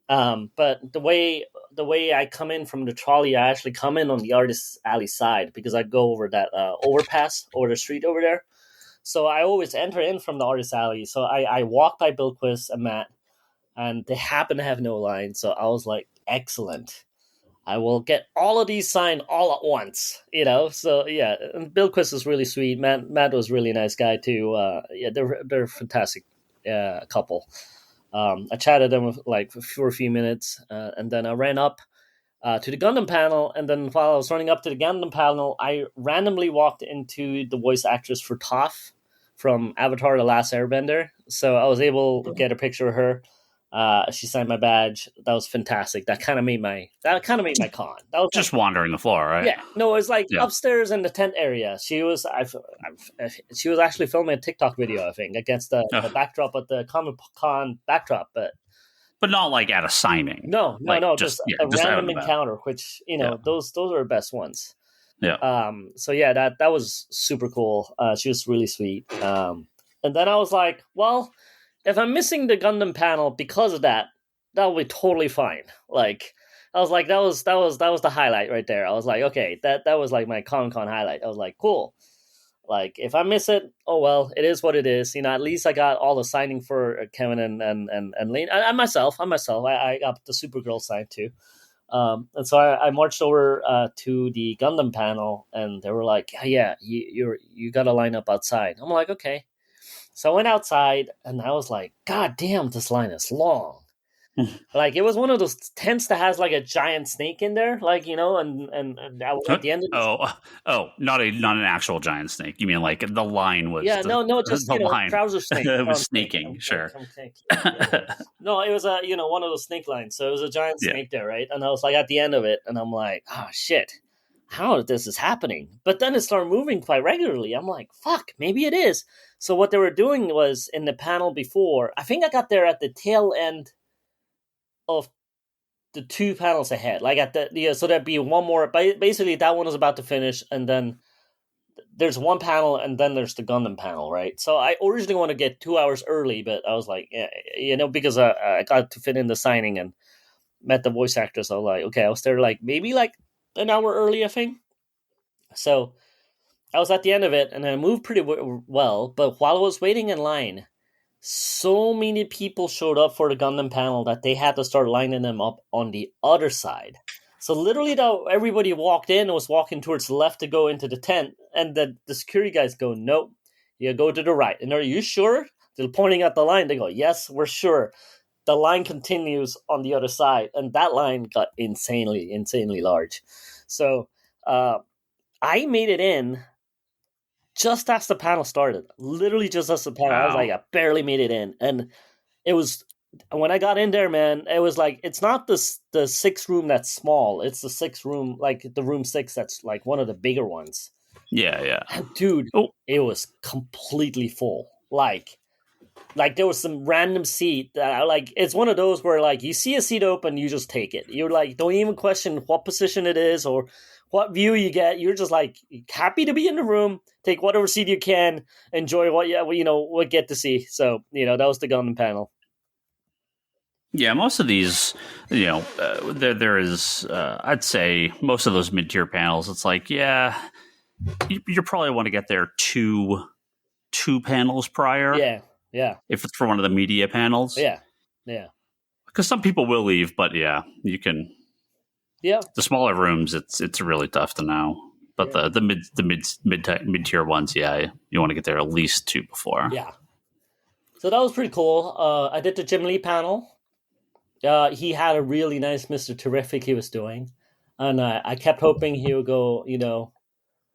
But the way I come in from the trolley, I actually come in on the Artist Alley side because I go over that overpass over the street over there. So I always enter in from the Artist Alley. So I walk by Bilquist and Matt, and they happen to have no line. So I was like, excellent. I will get all of these signed all at once, So yeah, and Bilquist is really sweet. Matt was a really nice guy too. They're a fantastic couple. I chatted them for a few minutes, and then I ran up to the Gundam panel. And then while I was running up to the Gundam panel, I randomly walked into the voice actress for Toph from Avatar: The Last Airbender. So I was able to get a picture of her. She signed my badge. That was fantastic. That kind of made my con. That was just wandering the floor, right? Yeah. No, it was upstairs in the tent area. She was actually filming a TikTok video, I think, against the backdrop of the Comic-Con backdrop, but not like at a signing. No, just a random encounter, which those are the best ones. Yeah. So yeah, that was super cool. She was really sweet. And then I was like, well, if I'm missing the Gundam panel because of that, that'll be totally fine. Like, I was like, that was the highlight right there. I was like, okay, that was like my Comic-Con highlight. I was like, cool. Like, if I miss it, oh well, it is what it is. At least I got all the signing for Kevin and Lane and myself. I got the Supergirl sign too. And so I marched over to the Gundam panel, and they were like, yeah, you got to line up outside. I'm like, okay. So I went outside, and I was like, God damn, this line is long. Like it was one of those tents that has like a giant snake in there, like and that was at the end of the not an actual giant snake. You mean like the line was yeah, no, just the line trouser snake. it was Front snake. snaking, sure. No, it was a one of those snake lines. So it was a giant Yeah. snake there, right? And I was like at the end of it, and I'm like, oh shit, how this is happening? But then it started moving quite regularly. I'm like, fuck, maybe it is. So what they were doing was in the panel before. I think I got there at the tail end of the two panels ahead. Like at the so there'd be one more. Basically, that one was about to finish, and then there's one panel, and then there's the Gundam panel, right? So I originally want to get 2 hours early, but I was like, yeah, because I got to fit in the signing and met the voice actors. So I was like, okay, I was there like maybe like an hour early, I think. So I was at the end of it, and I moved pretty well. But while I was waiting in line, so many people showed up for the Gundam panel that they had to start lining them up on the other side. So literally, though, everybody walked in and was walking towards the left to go into the tent, and the security guys go, nope, you go to the right. And are you sure? They're pointing at the line. They go, yes, we're sure. The line continues on the other side, and that line got insanely large. So I made it in just as the panel started. Literally just as the panel. Wow. I was like, I barely made it in. And it was, when I got in there, man, it was like, it's not the 6 room that's small. It's the 6 room, like the room 6 that's like one of the bigger ones. Yeah. And dude, it was completely full. Like there was some random seat that like, it's one of those where like you see a seat open, you just take it. You're like, don't even question what position it is or what view you get. You're just like happy to be in the room, take whatever seat you can, enjoy what what get to see. So, that was the Gundam panel. Yeah, most of these, there is, I'd say most of those mid-tier panels, it's like, yeah, you probably want to get there two panels prior. Yeah. If it's for one of the media panels. Yeah. Because some people will leave, but yeah, you can. Yeah. The smaller rooms, it's really tough to know. But the mid tier ones, yeah, you want to get there at least 2 before. Yeah. So that was pretty cool. I did the Jim Lee panel. He had a really nice Mr. Terrific he was doing, and I kept hoping he would go.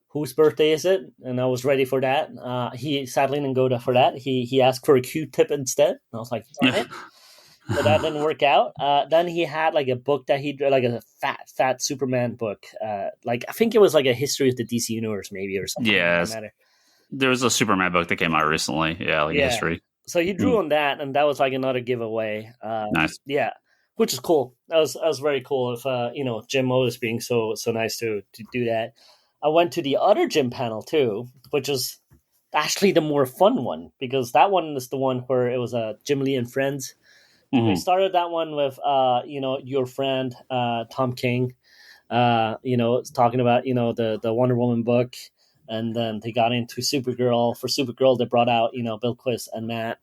Whose birthday is it? And I was ready for that. He sadly didn't go for that. He asked for a Q-tip instead. And I was like, but that didn't work out. Then he had like a book that he like a fat Superman book. Like I think it was like a history of the DC universe, maybe or something. Yeah, there was a Superman book that came out recently. Yeah, like a history. So he drew on that, and that was like another giveaway. Nice. Yeah, which is cool. That was very cool. If Jim Otis being so nice to do that. I went to the other Jim panel too, which is actually the more fun one because that one is the one where it was Jim Lee and friends. Mm-hmm. We started that one with your friend Tom King, talking about the Wonder Woman book, and then they got into Supergirl. For Supergirl, they brought out Bill Quist and Matt.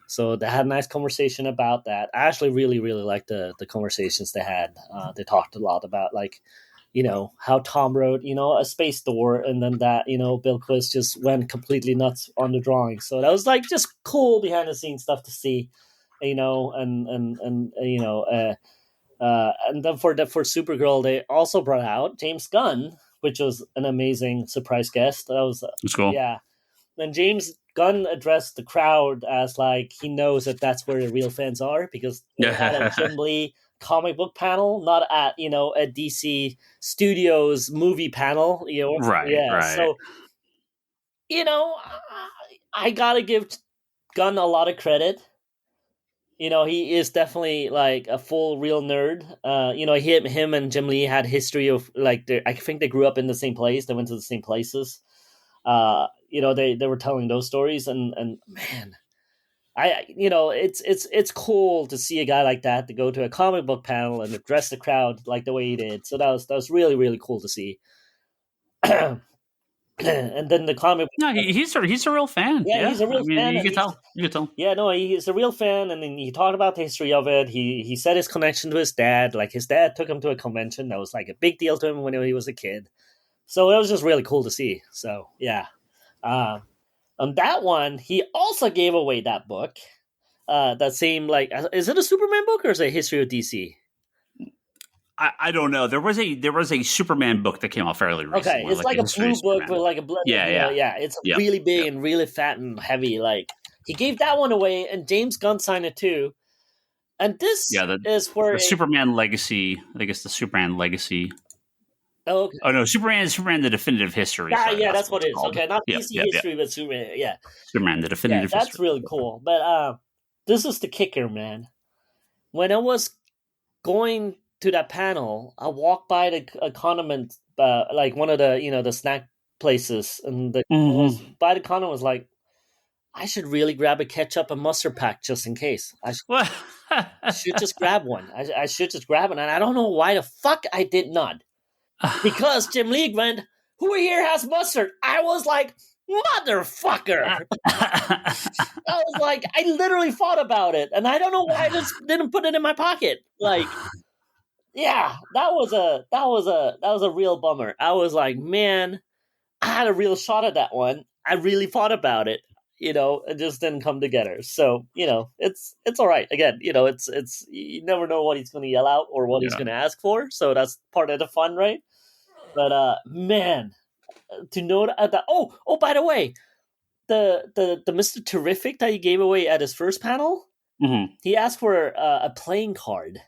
So they had a nice conversation about that. I actually really liked the conversations they had. They talked a lot about like. How Tom wrote, a space door, and then that, Bill Quist just went completely nuts on the drawing. So that was like just cool behind the scenes stuff to see, and then for Supergirl, they also brought out James Gunn, which was an amazing surprise guest. That was cool. Yeah. Then James Gunn addressed the crowd as like he knows that's where the real fans are because they had a Jim Lee comic book panel, not at a DC Studios movie panel. Right. So I gotta give Gunn a lot of credit. He is definitely like a full real nerd. Him and Jim Lee had history of like I think they grew up in the same place. They went to the same places. They were telling those stories, and man. It's cool to see a guy like that to go to a comic book panel and address the crowd like the way he did. So that was really cool to see. And then the comic. No, he's a real fan. Yeah, he's a real fan. You can tell. Yeah, no, he's a real fan, and then he talked about the history of it. He said his connection to his dad. Like his dad took him to a convention that was like a big deal to him when he was a kid. So it was just really cool to see. So yeah. On that one, he also gave away that book. that same like, is it a Superman book or is it a history of DC? I don't know. There was a Superman book that came out fairly recently. Okay, it's like a blue book with like a blood. Yeah. It's really big and really fat and heavy. Like he gave that one away, and James Gunn signed it too. And this is where the Superman Legacy. I guess the Superman Legacy. Oh, okay. Oh no, Superman: The Definitive History. That's what it is. Okay, not DC history, but Superman. Yeah, Superman: The Definitive History. That's really cool. But this is the kicker, man. When I was going to that panel, I walked by a condiment, like one of the the snack places, and by the condiment was like, I should really grab a ketchup and mustard pack just in case. I should just grab one. I should just grab one, and I don't know why the fuck I did not. Because Jim Lee went, who here has mustard? I was like, motherfucker. I was like, I literally thought about it, and I don't know why I just didn't put it in my pocket. Like, yeah, that was a real bummer. I was like, man, I had a real shot at that one. I really thought about it. It just didn't come together. So, it's all right. Again, it's you never know what he's going to yell out or what he's going to ask for. So that's part of the fun, right? But man, to know that. Oh, by the way, the Mr. Terrific that he gave away at his first panel, he asked for a playing card,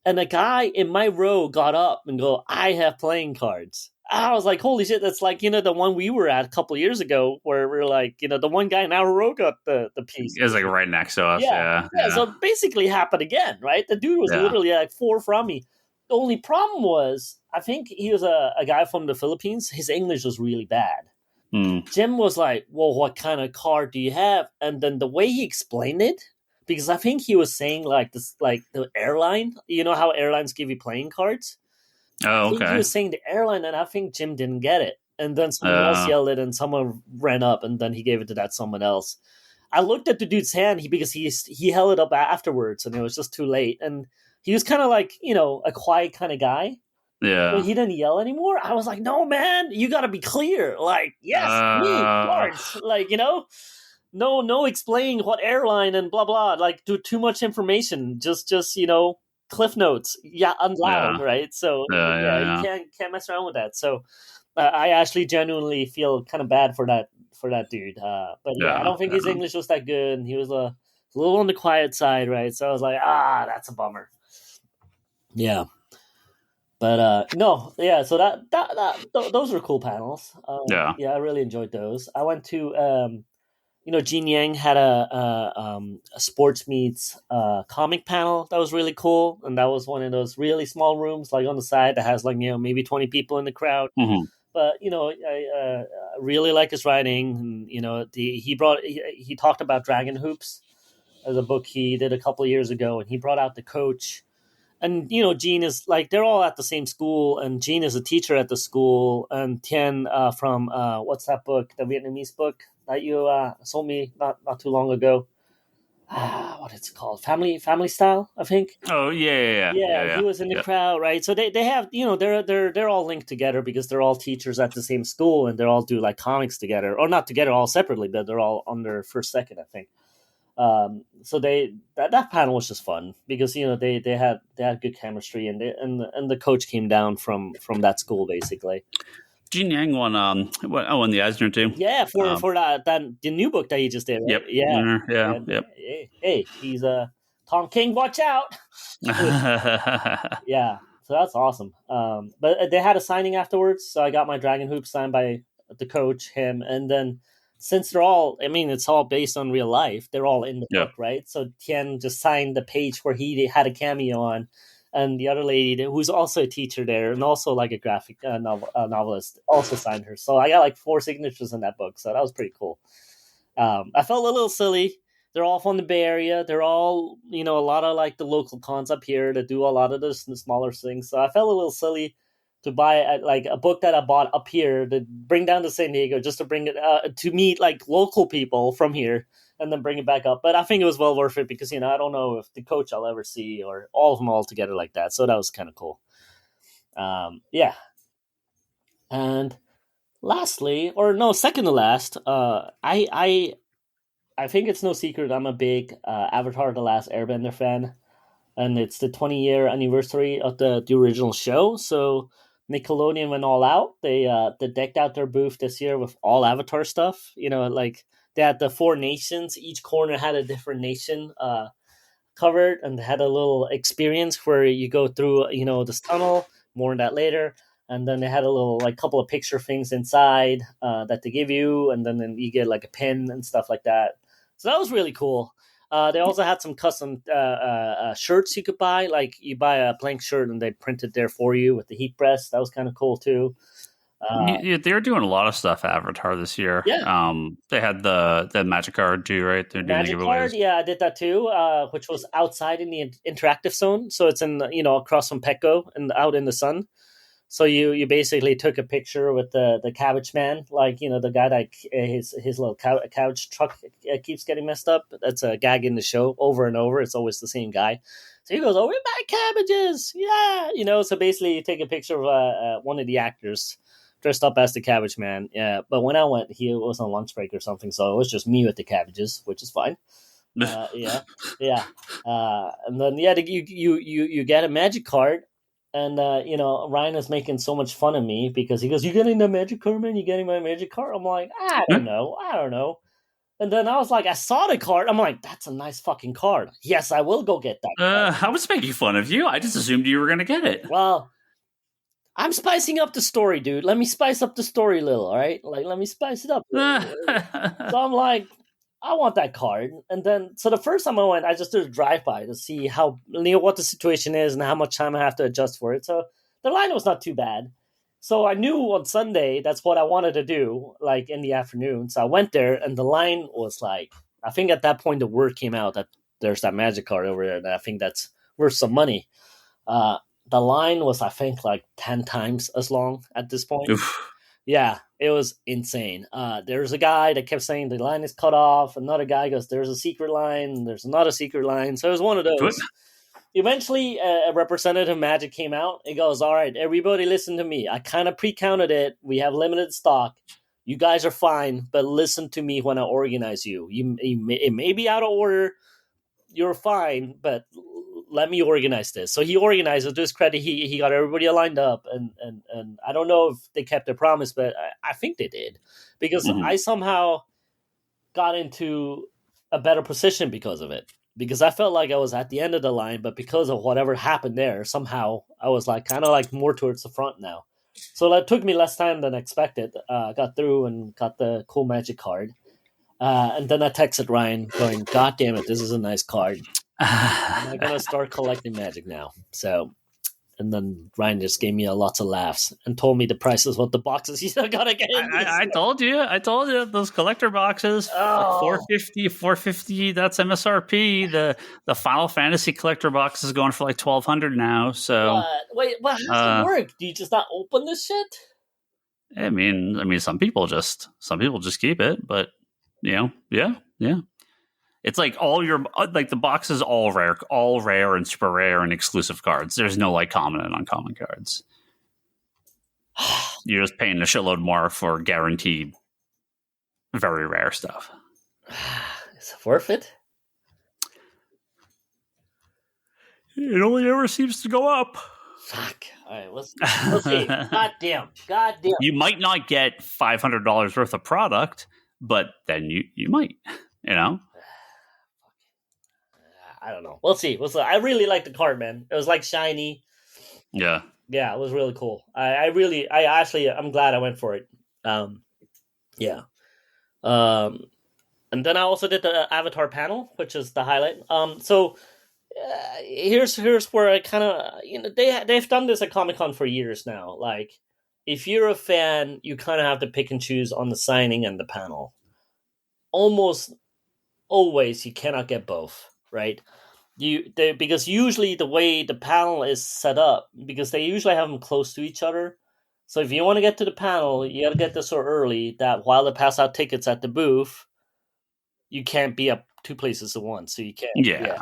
and a guy in my row got up and go, "I have playing cards." I was like, holy shit, that's like, the one we were at a couple of years ago where we're like, the one guy in our row got the piece. It was like right next to us. Yeah. So it basically happened again, right? The dude was literally like 4 from me. The only problem was, I think he was a guy from the Philippines. His English was really bad. Jim was like, well, what kind of card do you have? And then the way he explained it, because I think he was saying like this, like the airline, how airlines give you playing cards? Oh, okay. I think he was saying the airline, and I think Jim didn't get it. And then someone else yelled it, and someone ran up, and then he gave it to that someone else. I looked at the dude's hand because he held it up afterwards, and it was just too late. And he was kind of like, a quiet kind of guy. Yeah. But he didn't yell anymore. I was like, no, man, you got to be clear. Like, yes, me, cards. Like, no explaining what airline and blah, blah. Like, too much information. Just Cliff Notes, unloud, right? So you can't mess around with that. So I actually genuinely feel kind of bad for that dude. But I don't think his English was that good, and he was a little on the quiet side, right? So I was like, that's a bummer. Yeah, but no, yeah. So those were cool panels. I really enjoyed those. I went to. Gene Yang had a sports meets comic panel that was really cool, and that was one of those really small rooms, like on the side, that has like maybe 20 people in the crowd. But I really like his writing, and he talked about Dragon Hoops as a book he did a couple of years ago, and he brought out the coach. And Gene is like, they're all at the same school, and Gene is a teacher at the school, and Tien from what's that book, the Vietnamese book that you sold me not too long ago. What it's called? Family Style, I think. Oh yeah. He was in the crowd, right? So they have they're all linked together because they're all teachers at the same school, and they all do like comics together, or not together, all separately, but they're all under first second, I think. So that panel was just fun because they had good chemistry, and the coach came down from that school basically. Gene Yang won the Eisner too. Yeah, for that the new book that he just did. Right? Yep. Yep. Hey, he's Tom King. Watch out. Yeah, so that's awesome. But they had a signing afterwards, so I got my Dragon Hoop signed by the coach, him, and then since they're all, it's all based on real life. They're all in the book, right? So Tien just signed the page where he had a cameo on. And the other lady who's also a teacher there and also like a graphic novelist also signed her. So I got like 4 signatures in that book. So that was pretty cool. I felt a little silly. They're all from the Bay Area. They're all, a lot of like the local cons up here that do a lot of the smaller things. So I felt a little silly to buy like a book that I bought up here to bring down to San Diego just to bring it to meet like local people from here. And then bring it back up. But I think it was well worth it because, I don't know if the coach I'll ever see or all of them all together like that. So that was kind of cool. Yeah. And lastly, or no, second to last, I I think it's no secret I'm a big Avatar: The Last Airbender fan, and it's the 20-year anniversary of the original show. So Nickelodeon went all out. They decked out their booth this year with all Avatar stuff. Like they had the 4 nations. Each corner had a different nation covered, and they had a little experience where you go through, this tunnel. More on that later. And then they had a little like couple of picture things inside that they give you, and then you get like a pen and stuff like that. So that was really cool. They also had some custom shirts you could buy. Like you buy a blank shirt and they print it there for you with the heat press. That was kind of cool too. They're doing a lot of stuff at Avatar this year. Yeah. They had the Magic card too, right? They're doing Magic the card, giveaways. yeah, I did that too, which was outside in the interactive zone. So it's in, across from Petco and out in the sun. So you basically took a picture with the cabbage man, like, the guy that his little couch truck keeps getting messed up. That's a gag in the show over and over. It's always the same guy. So he goes, "Oh, we buy cabbages, yeah." So basically you take a picture of one of the actors dressed up as the cabbage man. Yeah, but when I went, he was on lunch break or something, so it was just me with the cabbages, which is fine. Yeah. And then you get a magic card. And, Ryan is making so much fun of me because he goes, "You getting the magic card, man? You getting my magic card?" I'm like, I don't know. And then I was like, I saw the card. I'm like, that's a nice fucking card. Yes, I will go get that card. I was making fun of you. I just assumed you were going to get it. Well, I'm spicing up the story, dude. Let me spice up the story a little, all right? Like, let me spice it up. So I'm like, I want that card. And then, so the first time I went, I just did a drive-by to see what the situation is and how much time I have to adjust for it. So the line was not too bad. So I knew on Sunday, that's what I wanted to do, like in the afternoon. So I went there and the line was like, I think at that point the word came out that there's that magic card over there. And I think that's worth some money. The line was, I think, like 10 times as long at this point. Oof. Yeah, it was insane. There's a guy that kept saying the line is cut off. Another guy goes, "There's a secret line. There's not a secret line." So it was one of those. What? Eventually, a representative Magic came out. It goes, "All right, everybody listen to me. I kind of pre-counted it. We have limited stock. You guys are fine, but listen to me when I organize you. It may be out of order. You're fine, but let me organize this." So he organized it. To his credit, he got everybody lined up, and I don't know if they kept their promise, but I think they did, because I somehow got into a better position because of it. Because I felt like I was at the end of the line, but because of whatever happened there, somehow I was like kind of like more towards the front now. So that took me less time than expected. Got through and got the cool magic card. And then I texted Ryan going, "God damn it, this is a nice card. I'm going to start collecting magic now." So, and then Ryan just gave me lots of laughs and told me the prices of the boxes he's got to get. I told you those collector boxes, Oh. $450, that's MSRP. The Final Fantasy collector box is going for like $1,200 now. So wait, how does it work? Do you just not open this shit? I mean, some people just keep it, but yeah. It's like the box is all rare and super rare and exclusive cards. There's no like common and uncommon cards. You're just paying a shitload more for guaranteed very rare stuff. Is it worth it? It only ever seems to go up. Fuck. All right, let's see. God damn. You might not get $500 worth of product, but then you might, I don't know. We'll see. I really like the card, man. It was like shiny. Yeah. Yeah, it was really cool. I'm glad I went for it. Yeah. And then I also did the Avatar panel, which is the highlight. Here's where I kind of, they've done this at Comic-Con for years now. Like, if you're a fan, you kind of have to pick and choose on the signing and the panel. Almost always, you cannot get both, right? Because usually the way the panel is set up, because they usually have them close to each other. So if you want to get to the panel, you got to get there so early that while they pass out tickets at the booth, you can't be up two places at once. So you can't. Yeah.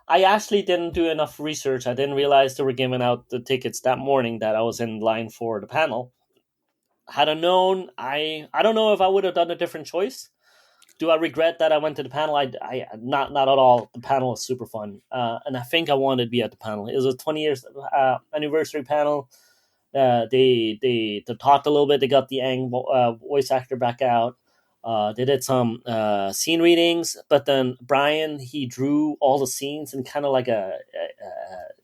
I actually didn't do enough research. I didn't realize they were giving out the tickets that morning that I was in line for the panel. Had I known, I don't know if I would have done a different choice. Do I regret that I went to the panel? I not at all. The panel was super fun, and I think I wanted to be at the panel. It was a 20 years anniversary panel. They talked a little bit. They got the Aang voice actor back out. They did some scene readings, but then Brian, he drew all the scenes in kind of like a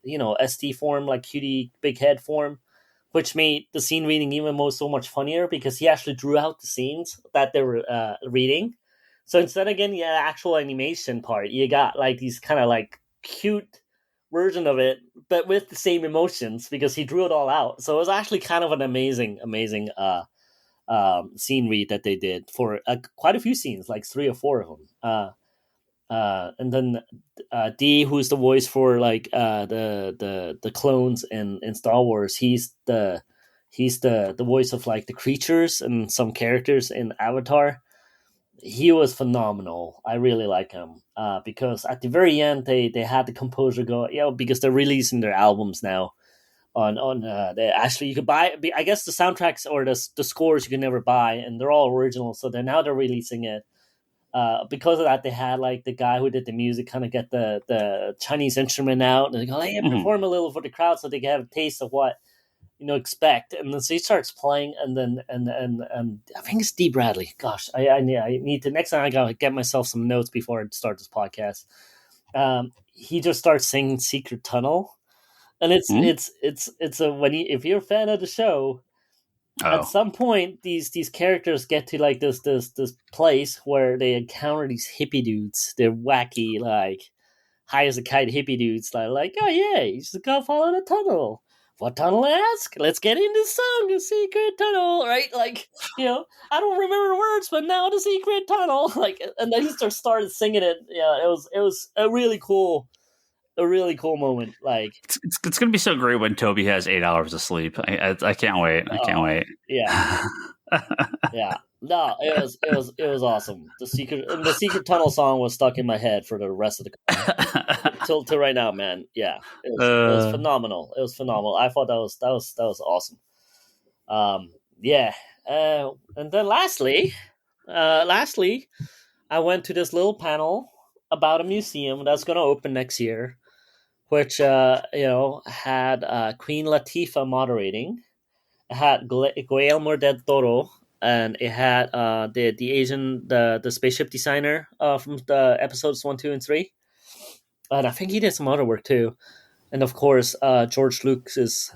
SD form, like cutie big head form, which made the scene reading even so much funnier because he actually drew out the scenes that they were reading. So instead of getting the actual animation part, you got like these kind of like cute version of it, but with the same emotions because he drew it all out. So it was actually kind of an amazing scene read that they did for quite a few scenes, like 3 or 4 of them. And then D, who's the voice for like the clones in Star Wars, he's the voice of like the creatures and some characters in Avatar. He was phenomenal. I really like him because at the very end they had the composer go, because they're releasing their albums now on they actually you could buy. I guess the soundtracks or the scores you can never buy, and they're all original. So they're releasing it. Because of that, they had like the guy who did the music kind of get the Chinese instrument out and they go, hey, perform a little for the crowd so they can have a taste of what expect. And then so he starts playing, and then and I think it's D. Bradley. Gosh, I need to next time I gotta get myself some notes before I start this podcast. He just starts singing "Secret Tunnel," and it's if you're a fan of the show. At some point, these characters get to like this place where they encounter these hippie dudes. They're wacky, like high as a kite hippie dudes. Like, oh yeah, you just gotta follow the tunnel. What tunnel ask? Let's get in the song, the secret tunnel, right? Like, I don't remember the words, but now the secret tunnel. Like, and then he started singing it. Yeah, it was a really cool moment. Like it's gonna be so great when Toby has 8 hours of sleep. I can't wait. I can't wait. Yeah, yeah. No, it was awesome. The secret tunnel song was stuck in my head for the rest of the till right now, man. Yeah, it was phenomenal. It was phenomenal. I thought that was awesome. Yeah. And then lastly, I went to this little panel about a museum that's going to open next year, which had Queen Latifah moderating. It had Guillermo del Toro, and it had the Asian the spaceship designer from the episodes 1, 2, and 3, and I think he did some other work too. And of course, George Lucas's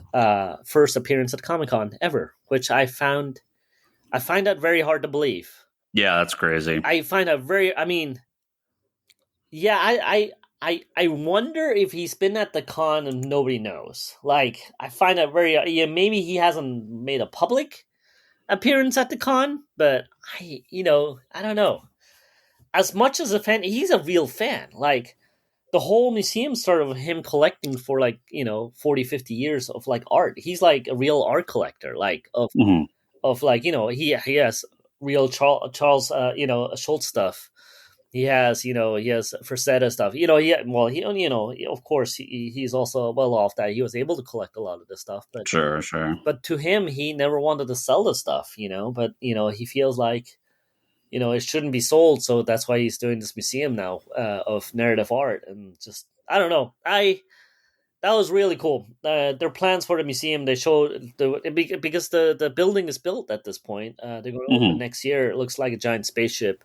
first appearance at Comic-Con ever, which I find that very hard to believe. Yeah, that's crazy. I find that very. I mean, yeah, I wonder if he's been at the con and nobody knows. Like, I find that very. Maybe he hasn't made a public appearance at the con, but I don't know. As much as a fan, he's a real fan. Like, the whole museum started with him collecting for 40, 50 years of like art. He's like a real art collector, like of like, he has real Charles Schultz stuff. He has Frazetta stuff. Of course he's also well off that he was able to collect a lot of this stuff. But sure. But to him, he never wanted to sell the stuff, But he feels like it shouldn't be sold, so that's why he's doing this museum now of narrative art. And just I don't know, that was really cool. Their plans for the museum, they showed because the building is built at this point. They're going to open next year. It looks like a giant spaceship.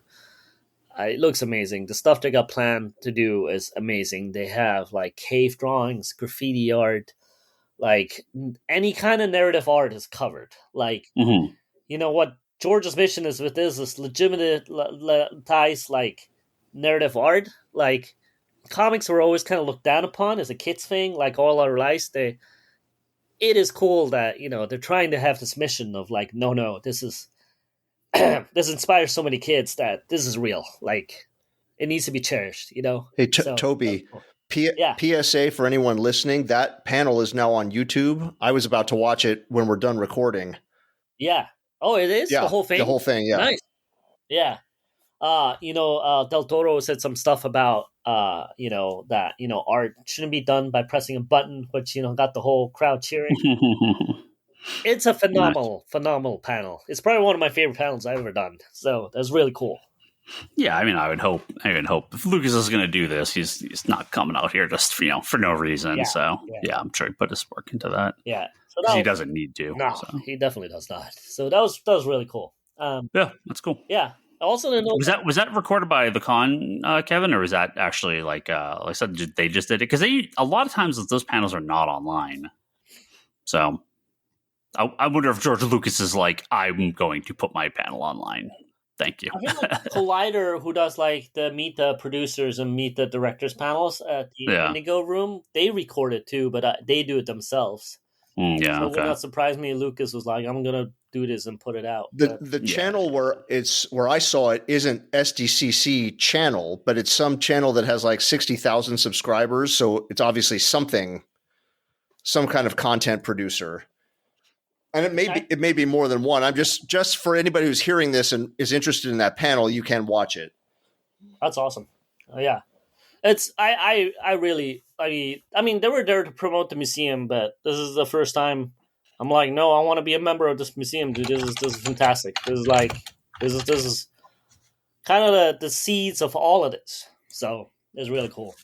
It looks amazing. The stuff they got planned to do is amazing. They have like cave drawings, graffiti art, like any kind of narrative art is covered. Like, what George's mission is with this is legitimatize like narrative art. Like, comics were always kind of looked down upon as a kids thing, like all our lives. It is cool that they're trying to have this mission of like, no, this is this inspires so many kids that this is real. Like, it needs to be cherished. Hey, Toby. Cool. PSA for anyone listening, that panel is now on YouTube. I was about to watch it when we're done recording. Yeah. Oh, it is? Yeah, the whole thing? The whole thing, yeah. Nice. Yeah. Del Toro said some stuff about, that, art shouldn't be done by pressing a button, which, got the whole crowd cheering. It's a phenomenal panel. It's probably one of my favorite panels I've ever done. So that's really cool. Yeah, I mean, I would hope. If Lucas is going to do this, he's not coming out here just for no reason. Yeah, So yeah. I'm sure he put his work into that. Yeah, so Because he doesn't need to. No, So. he definitely does not. So that was really cool. Yeah, that's cool. Yeah. Also, was that recorded by the con, Kevin, or was that actually like I said, they just did it? Because a lot of times those panels are not online. So I wonder if George Lucas is like, I'm going to put my panel online. Thank you. I think like Collider, who does like the Meet the Producers and Meet the Directors panels at the Indigo Room, they record it too, but they do it themselves. So it would not surprise me. Lucas was like, "I'm gonna do this and put it out." The channel where I saw it isn't SDCC channel, but it's some channel that has like 60,000 subscribers. So it's obviously some kind of content producer, and it may be more than one. I'm just for anybody who's hearing this and is interested in that panel, you can watch it. That's awesome. Yeah. It's I mean they were there to promote the museum, but this is the first time I'm like, no, I want to be a member of this museum, dude. This is fantastic. This is kind of the seeds of all of this. So it's really cool.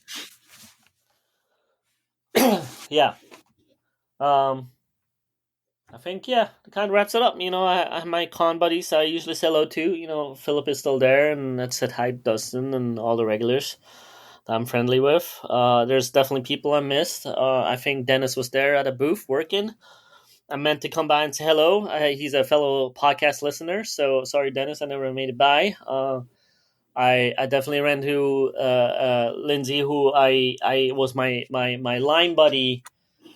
Yeah. I think that kind of wraps it up. I my con buddies I usually say hello to. Philip is still there, and I said hi to Dustin and all the regulars I'm friendly with. There's definitely people I missed. I think Dennis was there at a booth working. I meant to come by and say hello. He's a fellow podcast listener, so sorry, Dennis, I never made it by. I definitely ran into Lindsay, who I was my line buddy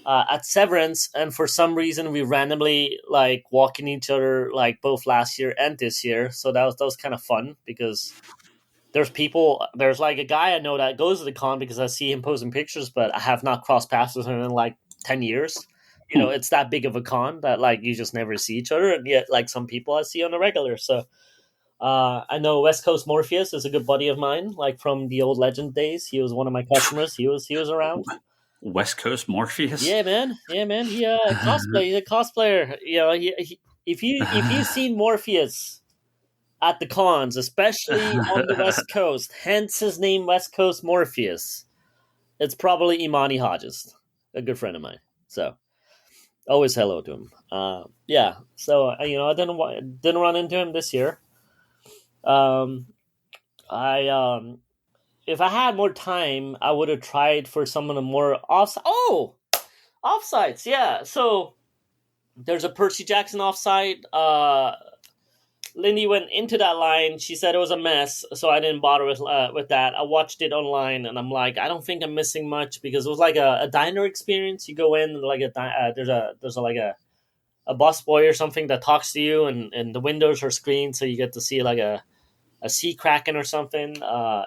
at Severance, and for some reason we randomly like walking each other like both last year and this year. So that was kind of fun because there's like a guy I know that goes to the con because I see him posting pictures, but I have not crossed paths with him in like 10 years. It's that big of a con that like you just never see each other. And yet like some people I see on the regular. So I know West Coast Morpheus is a good buddy of mine, like from the old Legend days. He was one of my customers. He was around. West Coast Morpheus? Yeah, man. He cosplay. He's a cosplayer. If you've seen Morpheus at the cons, especially on the West Coast, hence his name West Coast Morpheus, it's probably Imani Hodges, a good friend of mine. So always hello to him. So I didn't run into him this year. If I had more time, I would have tried for some of the more offsites. Yeah, so there's a Percy Jackson offsite. Lindy went into that line. She said it was a mess, so I didn't bother with that. I watched it online, and I'm like, I don't think I'm missing much because it was like a diner experience. You go in, and like there's a busboy or something that talks to you, and the windows are screened, so you get to see like a sea kraken or something, or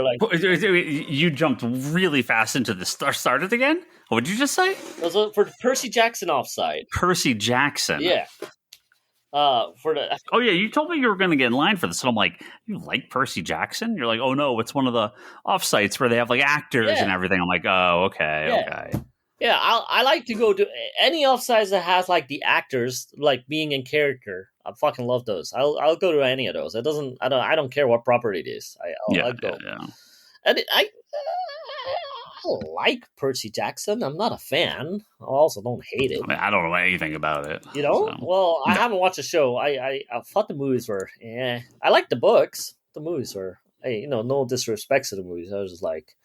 like... You jumped really fast into the started again? What did you just say? It was for Percy Jackson offside. Percy Jackson? Yeah. You told me you were going to get in line for this, and I'm like, you like Percy Jackson? You're like, oh no, it's one of the offsites where they have like actors and everything. I'm like, oh, okay. Yeah, I like to go to any offsites that has like the actors like being in character. I fucking love those. I'll go to any of those. I don't care what property it is. I'll go. Yeah. And I like Percy Jackson. I'm not a fan. I also don't hate it. I mean, I don't know anything about it. Well, I haven't watched the show. I thought the movies were. I like the books. The movies were. No disrespect to the movies. I was just like,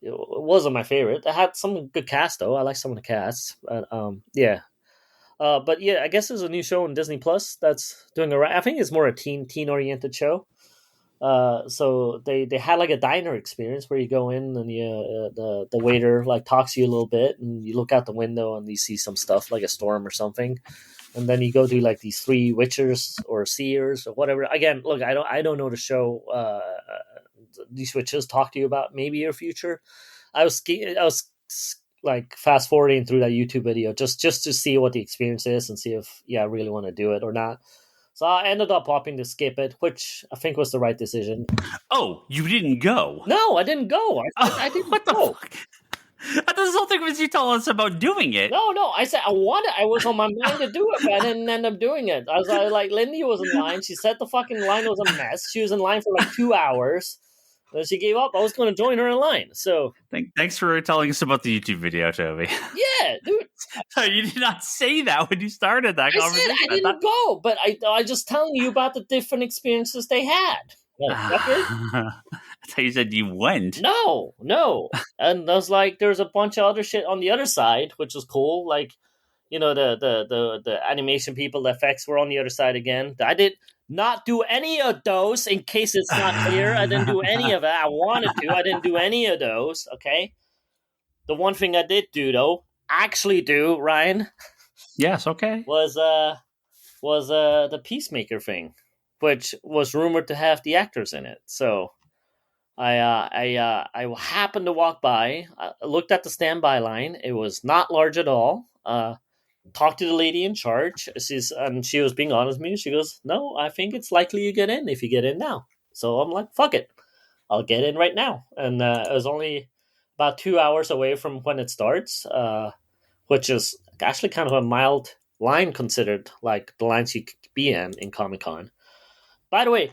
it wasn't my favorite. It had some good cast though. I like some of the casts. But but I guess there's a new show on Disney Plus that's doing alright. I think it's more a teen oriented show. So they had like a diner experience where you go in and the waiter like talks to you a little bit, and you look out the window and you see some stuff like a storm or something, and then you go do like these three witchers or seers or whatever. Again, look, I don't know the show. These witches talk to you about maybe your future. I was like fast forwarding through that YouTube video just to see what the experience is and see if I really want to do it or not. So I ended up opting to skip it, which I think was the right decision. Oh, you didn't go? No, I didn't go. I didn't what go. The fuck? This whole thing was you telling us about doing it. No. I said I was on my mind to do it, but I didn't end up doing it. I was like, Lindy was in line. She said the fucking line was a mess. She was in line for like 2 hours. Then she gave up. I was going to join her in line. So thanks for telling us about the YouTube video, Toby. Yeah, dude. You did not say that when you started that conversation. I didn't go, but I just telling you about the different experiences they had. I thought you said you went. No. And I was like, there's a bunch of other shit on the other side, which was cool. Like, the animation people, the effects were on the other side again. I did not do any of those, in case it's not clear. I didn't do any of it. I wanted to. I didn't do any of those, okay? The one thing I did do, though, Ryan. Yes, okay. Was the Peacemaker thing, which was rumored to have the actors in it. So I happened to walk by. I looked at the standby line. It was not large at all. Talked to the lady in charge. She was being honest with me. She goes, "No, I think it's likely you get in if you get in now." So I'm like, "Fuck it, I'll get in right now." And it was only about 2 hours away from when it starts, which is actually kind of a mild line considered like the lines you could be in Comic-Con. By the way,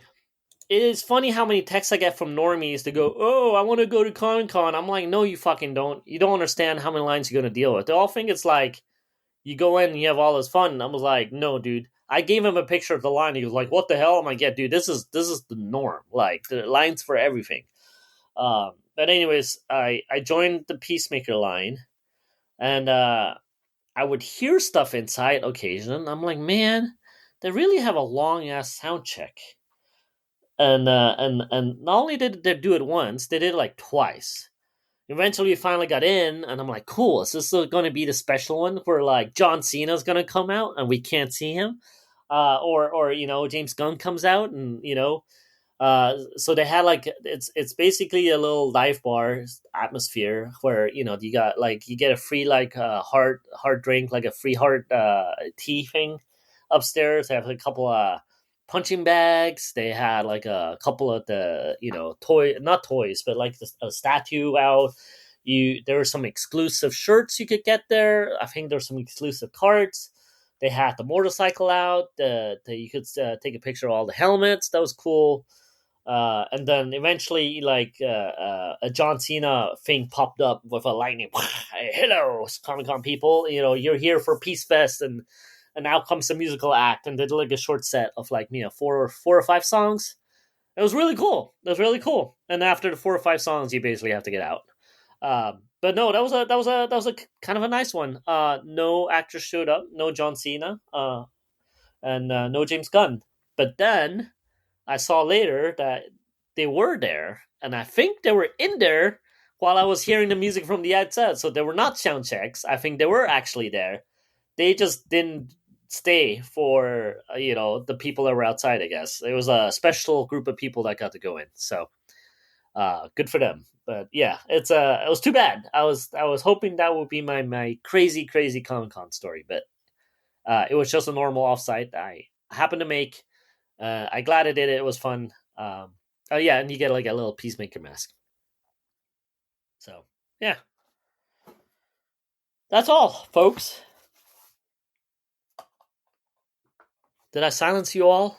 it is funny how many texts I get from normies to go, "Oh, I want to go to Comic-Con." I'm like, no, you fucking don't. You don't understand how many lines you're going to deal with. They all think it's like you go in and you have all this fun. I was like, no, dude. I gave him a picture of the line. He was like, "What the hell?" I'm like, "Yeah, dude, this is the norm. Like, the lines for everything." But anyways, I joined the Peacemaker line, and I would hear stuff inside occasionally. I'm like, man, they really have a long ass sound check. And not only did they do it once, they did it like twice. Eventually, we finally got in, and I'm like, cool. Is this going to be the special one where like John Cena's going to come out and we can't see him, or James Gunn comes out and so they had like it's basically a little dive bar atmosphere where you get a free like hard drink, like a free hard tea thing upstairs. They have a couple of punching bags. They had like a couple of the not toys, but like a statue out. There were some exclusive shirts you could get there. I think there's some exclusive cards. They had the motorcycle out. You could take a picture of all the helmets. That was cool. And then eventually, like a John Cena thing popped up with a lightning. Hello, Comic-Con people. You're here for Peace Fest, and out comes the musical act, and did like a short set of like 4 or 5 songs. It was really cool. And after the 4 or 5 songs, you basically have to get out. But no, that was a kind of a nice one. No actors showed up. No John Cena. And no James Gunn. But then I saw later that they were there, and I think they were in there while I was hearing the music from the outside. So they were not sound checks. I think they were actually there. They just didn't stay for the people that were outside. I guess it was a special group of people that got to go in. So good for them. But yeah, it was too bad. I was hoping that would be my crazy Comic-Con story, but it was just a normal offsite I happened to make. I glad I did it. It was fun. Yeah, and you get like a little Peacemaker mask. So yeah, that's all, folks. Did I silence you all,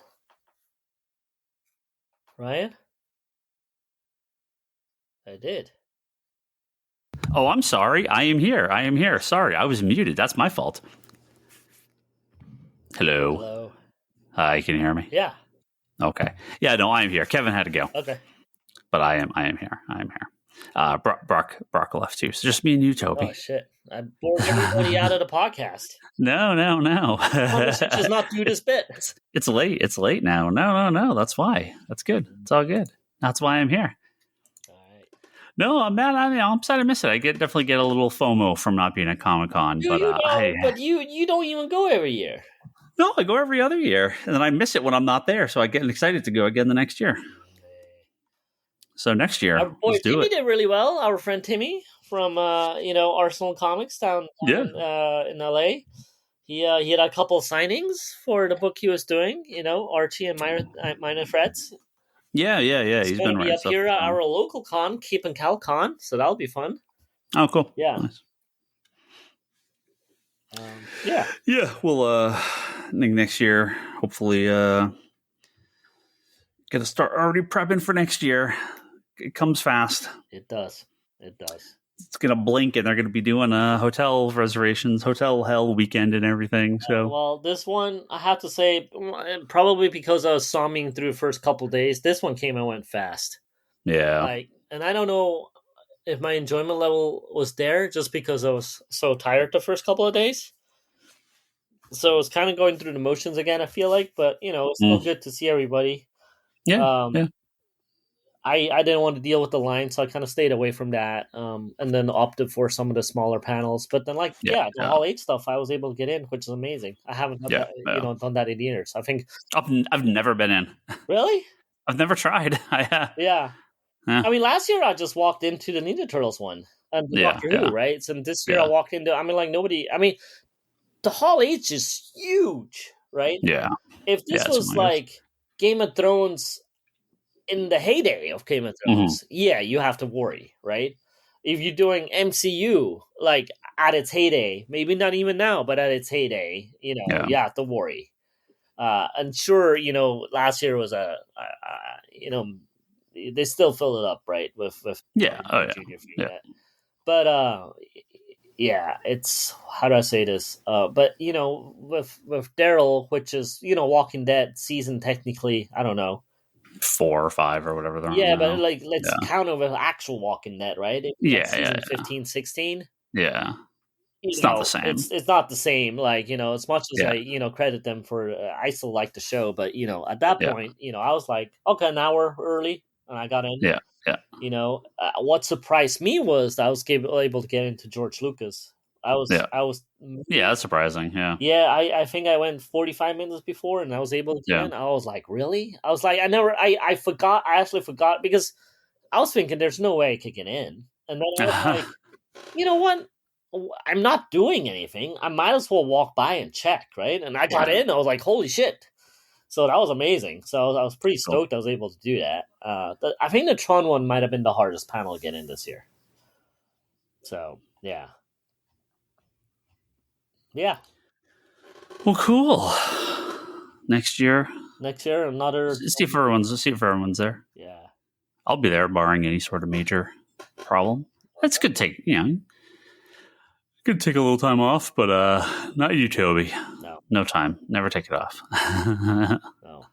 Ryan? I did. Oh, I'm sorry. I am here. Sorry, I was muted. That's my fault. Hello. Hi, can you hear me? Yeah. Okay. Yeah, no, I am here. Kevin had to go. Okay. But I am here. Brock left too. So just me and you, Toby. Oh shit! I bored everybody out of the podcast. No. Just not do this bit. It's late. It's late now. No. That's why. That's good. It's all good. That's why I'm here. All right. No, I'm mad. I'm sad I miss it. I definitely get a little FOMO from not being at Comic-Con. But you don't even go every year. No, I go every other year, and then I miss it when I'm not there. So I get excited to go again the next year. So next year, our boy Timmy did really well. Our friend Timmy from Arsenal Comics down in LA. He had a couple of signings for the book he was doing. Archie and Minor Threats. Yeah. He's been going to be up here at our local con, Keep and Cal Con. So that'll be fun. Oh, cool. Yeah. Nice. Yeah. Yeah. Well, I think next year, hopefully, get to start already prepping for next year. It comes fast. It does. It does. It's gonna blink, and they're gonna be doing hotel reservations, hotel hell weekend, and everything. So, Well, this one I have to say, probably because I was somming through the first couple days, this one came and went fast. yeah, Like, and I don't know if my enjoyment level was there just because I was so tired the first couple of days. So it's kind of going through the motions again, I feel like, but it's still good to see everybody. yeah, Yeah. I didn't want to deal with the line, so I kind of stayed away from that, and then opted for some of the smaller panels. But then, the Hall 8 stuff, I was able to get in, which is amazing. I haven't done that, done that in years. I think I've never been in. Really? I've never tried. Yeah. I mean, last year I just walked into the Ninja Turtles one and Doctor Who, right? And this year I walked into. I mean, nobody. I mean, the Hall H is huge, right? Yeah. If this was like Game of Thrones in the heyday of Game of Thrones, you have to worry, right? If you're doing MCU like at its heyday, maybe not even now, but at its heyday, you have to worry. And sure, last year was they still fill it up, right? With But it's, how do I say this? But with Daryl, which is Walking Dead season technically, I don't know, 4 or 5 or whatever they're on but now. let's count it with actual Walking Dead, right? Season 15, 16. Yeah. It's not the same. It's not the same. As much as I, credit them for, I still like the show, but at that point, I was like, okay, an hour early, and I got in. Yeah. What surprised me was that I was able to get into George Lucas. That's surprising. Yeah. I think I went 45 minutes before, and I was able to get in. I was like, really? I was like, I forgot. I actually forgot because I was thinking there's no way I could get in, and then I was like, you know what? I'm not doing anything. I might as well walk by and check, right? And I got in. I was like, holy shit. So that was amazing. So I was pretty stoked I was able to do that. I think the Tron one might have been the hardest panel to get in this year. So, yeah. Yeah. Well, cool. Next year, another... See if everyone's there. Yeah. I'll be there, barring any sort of major problem. That's good. Could take a little time off, but not you, Toby. No time. Never take it off. No.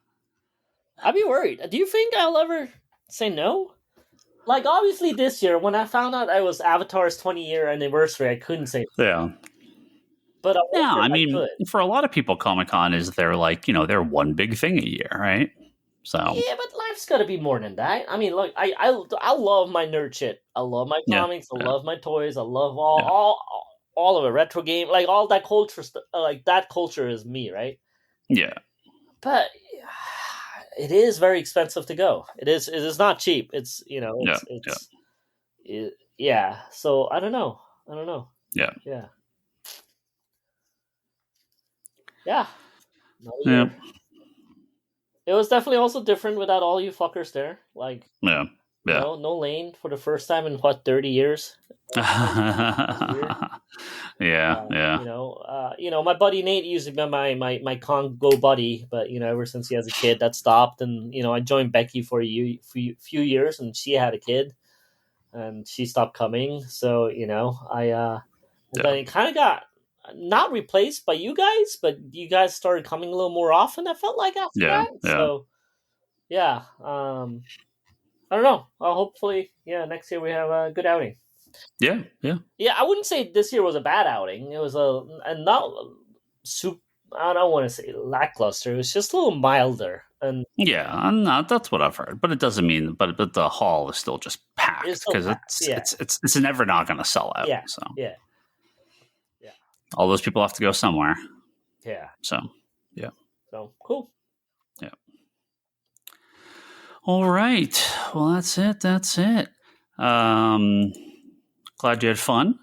I'd be worried. Do you think I'll ever say no? Like, obviously this year, when I found out I was Avatar's 20-year anniversary, I couldn't say no. Yeah. But I mean, for a lot of people, Comic-Con is their, their one big thing a year, right? So yeah, but life's got to be more than that. I mean, look, I love my nerd shit. I love my comics. I love my toys. I love all of it, retro game, like all that culture stuff. Like that culture is me, right? Yeah. But it is very expensive to go. It is not cheap. It's So I don't know. Yeah. Yeah. Yeah. Yeah. It was definitely also different without all you fuckers there. Like, no Lane for the first time in 30 years. Yeah. My buddy Nate used to be my Congo buddy, but ever since he has a kid, that stopped. And I joined Becky for a few years, and she had a kid, and she stopped coming. So but it kind of got not replaced by you guys, but you guys started coming a little more often. I felt like after that. So I don't know. Hopefully, next year we have a good outing. Yeah. I wouldn't say this year was a bad outing. It was not super. I don't want to say lackluster. It was just a little milder. And that's what I've heard. But it doesn't mean. But the hall is still just packed because it's never not going to sell out. Yeah. So yeah. All those people have to go somewhere. Yeah. So yeah. So cool. Yeah. All right. Well, that's it. Glad you had fun.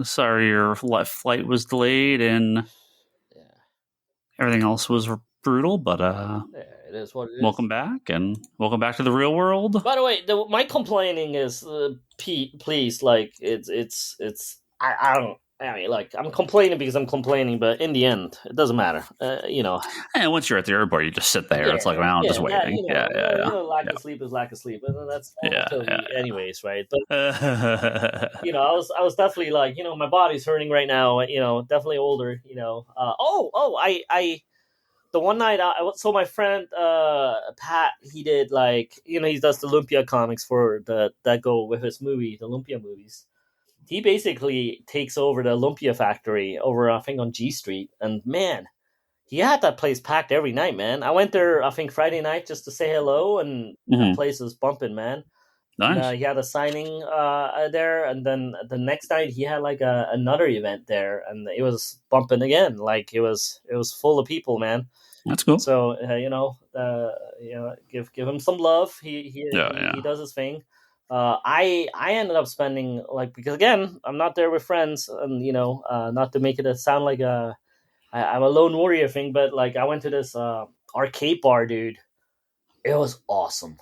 Sorry your flight was delayed and everything else was brutal, but It is what it is. Welcome back, and welcome back to the real world. By the way, my complaining is, please, like it's. I don't. I mean, like I'm complaining because I'm complaining, but in the end, it doesn't matter. And once you're at the airport, you just sit there. Yeah, it's like, well, I'm just waiting. Lack of sleep is lack of sleep, and that's anyways, right? But Yeah. I was definitely like, my body's hurting right now. Definitely older. I the one night so my friend Pat, he did like he does the Olympia comics for that go with his movie, the Olympia movies. He basically takes over the Olympia factory over, I think, on G Street, and man, he had that place packed every night, man. I went there, I think, Friday night just to say hello, and the place was bumping, man. Nice. And, he had a signing there, and then the next night he had like another event there, and it was bumping again. Like it was full of people, man. That's cool. So give him some love. He does his thing. I ended up spending because again I'm not there with friends, and not to make it sound like I'm a lone warrior thing, but like I went to this arcade bar, dude. It was awesome.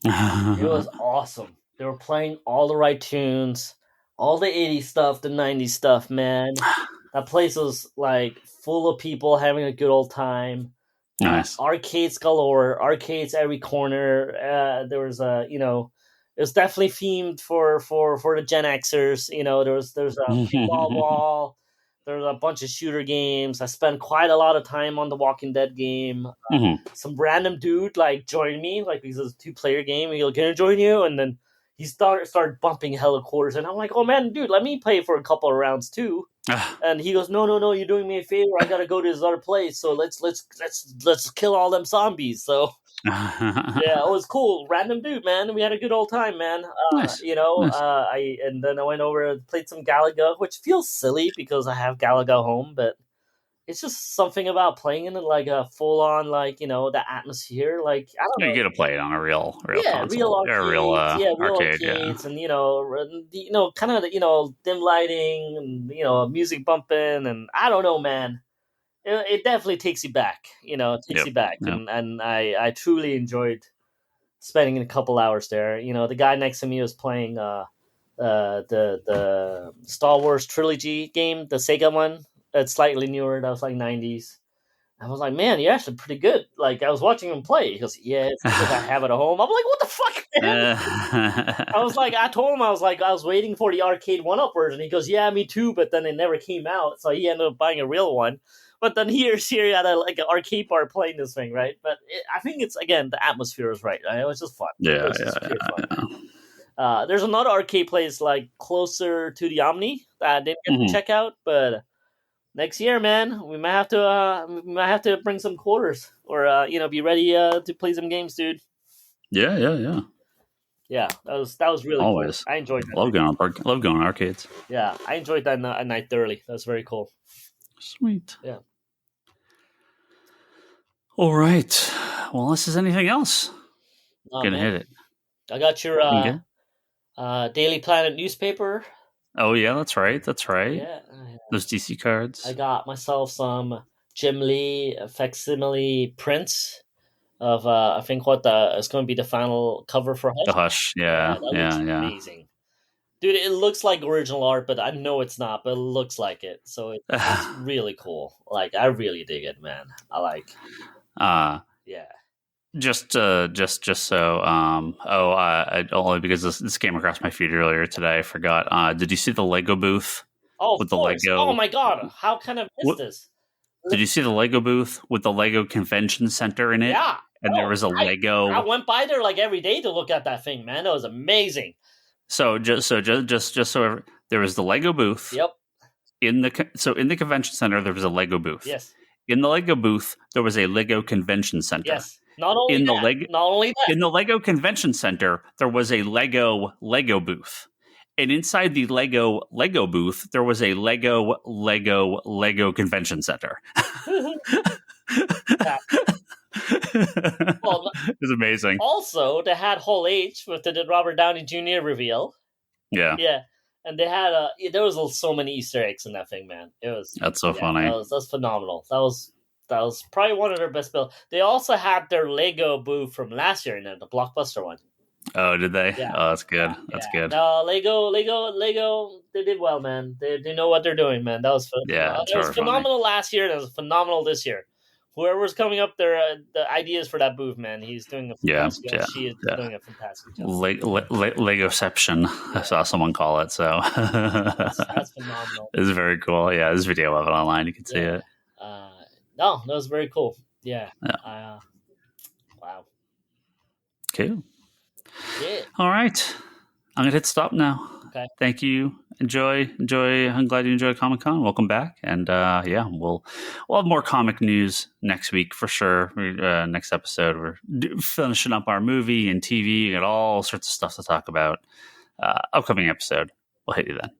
It was awesome. They were playing all the right tunes, all the 80s stuff, the 90s stuff, man. That place was like full of people having a good old time. Nice. Arcades galore, arcades every corner. There was it was definitely themed for the Gen Xers. There's a pinball wall. There's a bunch of shooter games. I spent quite a lot of time on the Walking Dead game. Some random dude joined me because it's a 2-player game. He'll can I join you? And then he started bumping hella quarters, and I'm like, oh man, dude, let me play for a couple of rounds too. And he goes, no, you're doing me a favor. I gotta go to this other place. So let's kill all them zombies. So yeah, it was cool. Random dude, man. We had a good old time, man. Nice. Nice. And then I went over and played some Galaga, which feels silly because I have Galaga home, but it's just something about playing in a full on the atmosphere. I don't know. You get to play it on a real console. Real arcades, real arcade, and kind of dim lighting and music bumping, and I don't know, man. It definitely takes you back. It takes you back, and I truly enjoyed spending a couple hours there. The guy next to me was playing the Star Wars trilogy game, the Sega one. It's slightly newer. That was 90s. I was like, man, you're actually pretty good. I was watching him play. He goes, yeah, it's because I have it at home. I'm like, what the fuck, man? I told him, I was waiting for the arcade 1-up version. He goes, yeah, me too, but then it never came out. So he ended up buying a real one. But then he had an arcade bar playing this thing, right? But I think it's, again, the atmosphere is right. It was just fun. Yeah, fun. There's another arcade place closer to the Omni that I didn't get to check out, but next year, man, we might have to bring some quarters or be ready to play some games, dude. Yeah. Yeah, that was really always cool. I enjoyed that. Love going to arcades. Yeah, I enjoyed that night thoroughly. That was very cool. Sweet. Yeah. All right. Well, unless there's anything else, gonna hit it. I got your Daily Planet newspaper. Oh yeah, that's right. Yeah. Those DC cards. I got myself some Jim Lee facsimile prints of I think it's going to be the final cover for Hush. The Hush, yeah. Amazing, dude. It looks like original art, but I know it's not. But it looks like it, so it's really cool. I really dig it, man. I like. Yeah. Just so, only because this came across my feed earlier today. I forgot. Did you see the Lego booth? Oh, with the Lego. Oh my god! How can I miss this? Did you see the Lego booth with the Lego Convention Center in it? Yeah. And there was a Lego. I went by there every day to look at that thing, man. That was amazing. So there was the Lego booth. Yep. In the convention center, there was a Lego booth. Yes. In the Lego booth, there was a Lego Convention Center. Yes. Not only that. In the Lego Convention Center, there was a Lego booth. And inside the Lego booth, there was a Lego Convention Center. Well, it was amazing. Also, they had Hall H with the Robert Downey Jr. reveal. Yeah. Yeah. And they had there was so many Easter eggs in that thing, man. That's so funny. That's phenomenal. That was That was probably one of their best builds. They also had their Lego booth from last year, the Blockbuster one. Oh, did they? Yeah. Oh, that's good. Yeah, That's yeah. good. No, Lego. They did well, man. They know what they're doing, man. That was Yeah, That was phenomenal last year. That was phenomenal this year. Whoever's coming up there, the ideas for that booth, man, he's doing a fantastic job. She is doing a fantastic job. Legoception. I saw someone call it. So that's phenomenal. It's very cool. Yeah, there's video of it online. You can see it. No, that was very cool. Yeah. Wow. Cool. Yeah. All right. I'm gonna hit stop now. Okay. Thank you. Enjoy. I'm glad you enjoyed Comic-Con. Welcome back. And we'll have more comic news next week for sure. Next episode, we're finishing up our movie and TV. We got all sorts of stuff to talk about. Upcoming episode. We'll hit you then.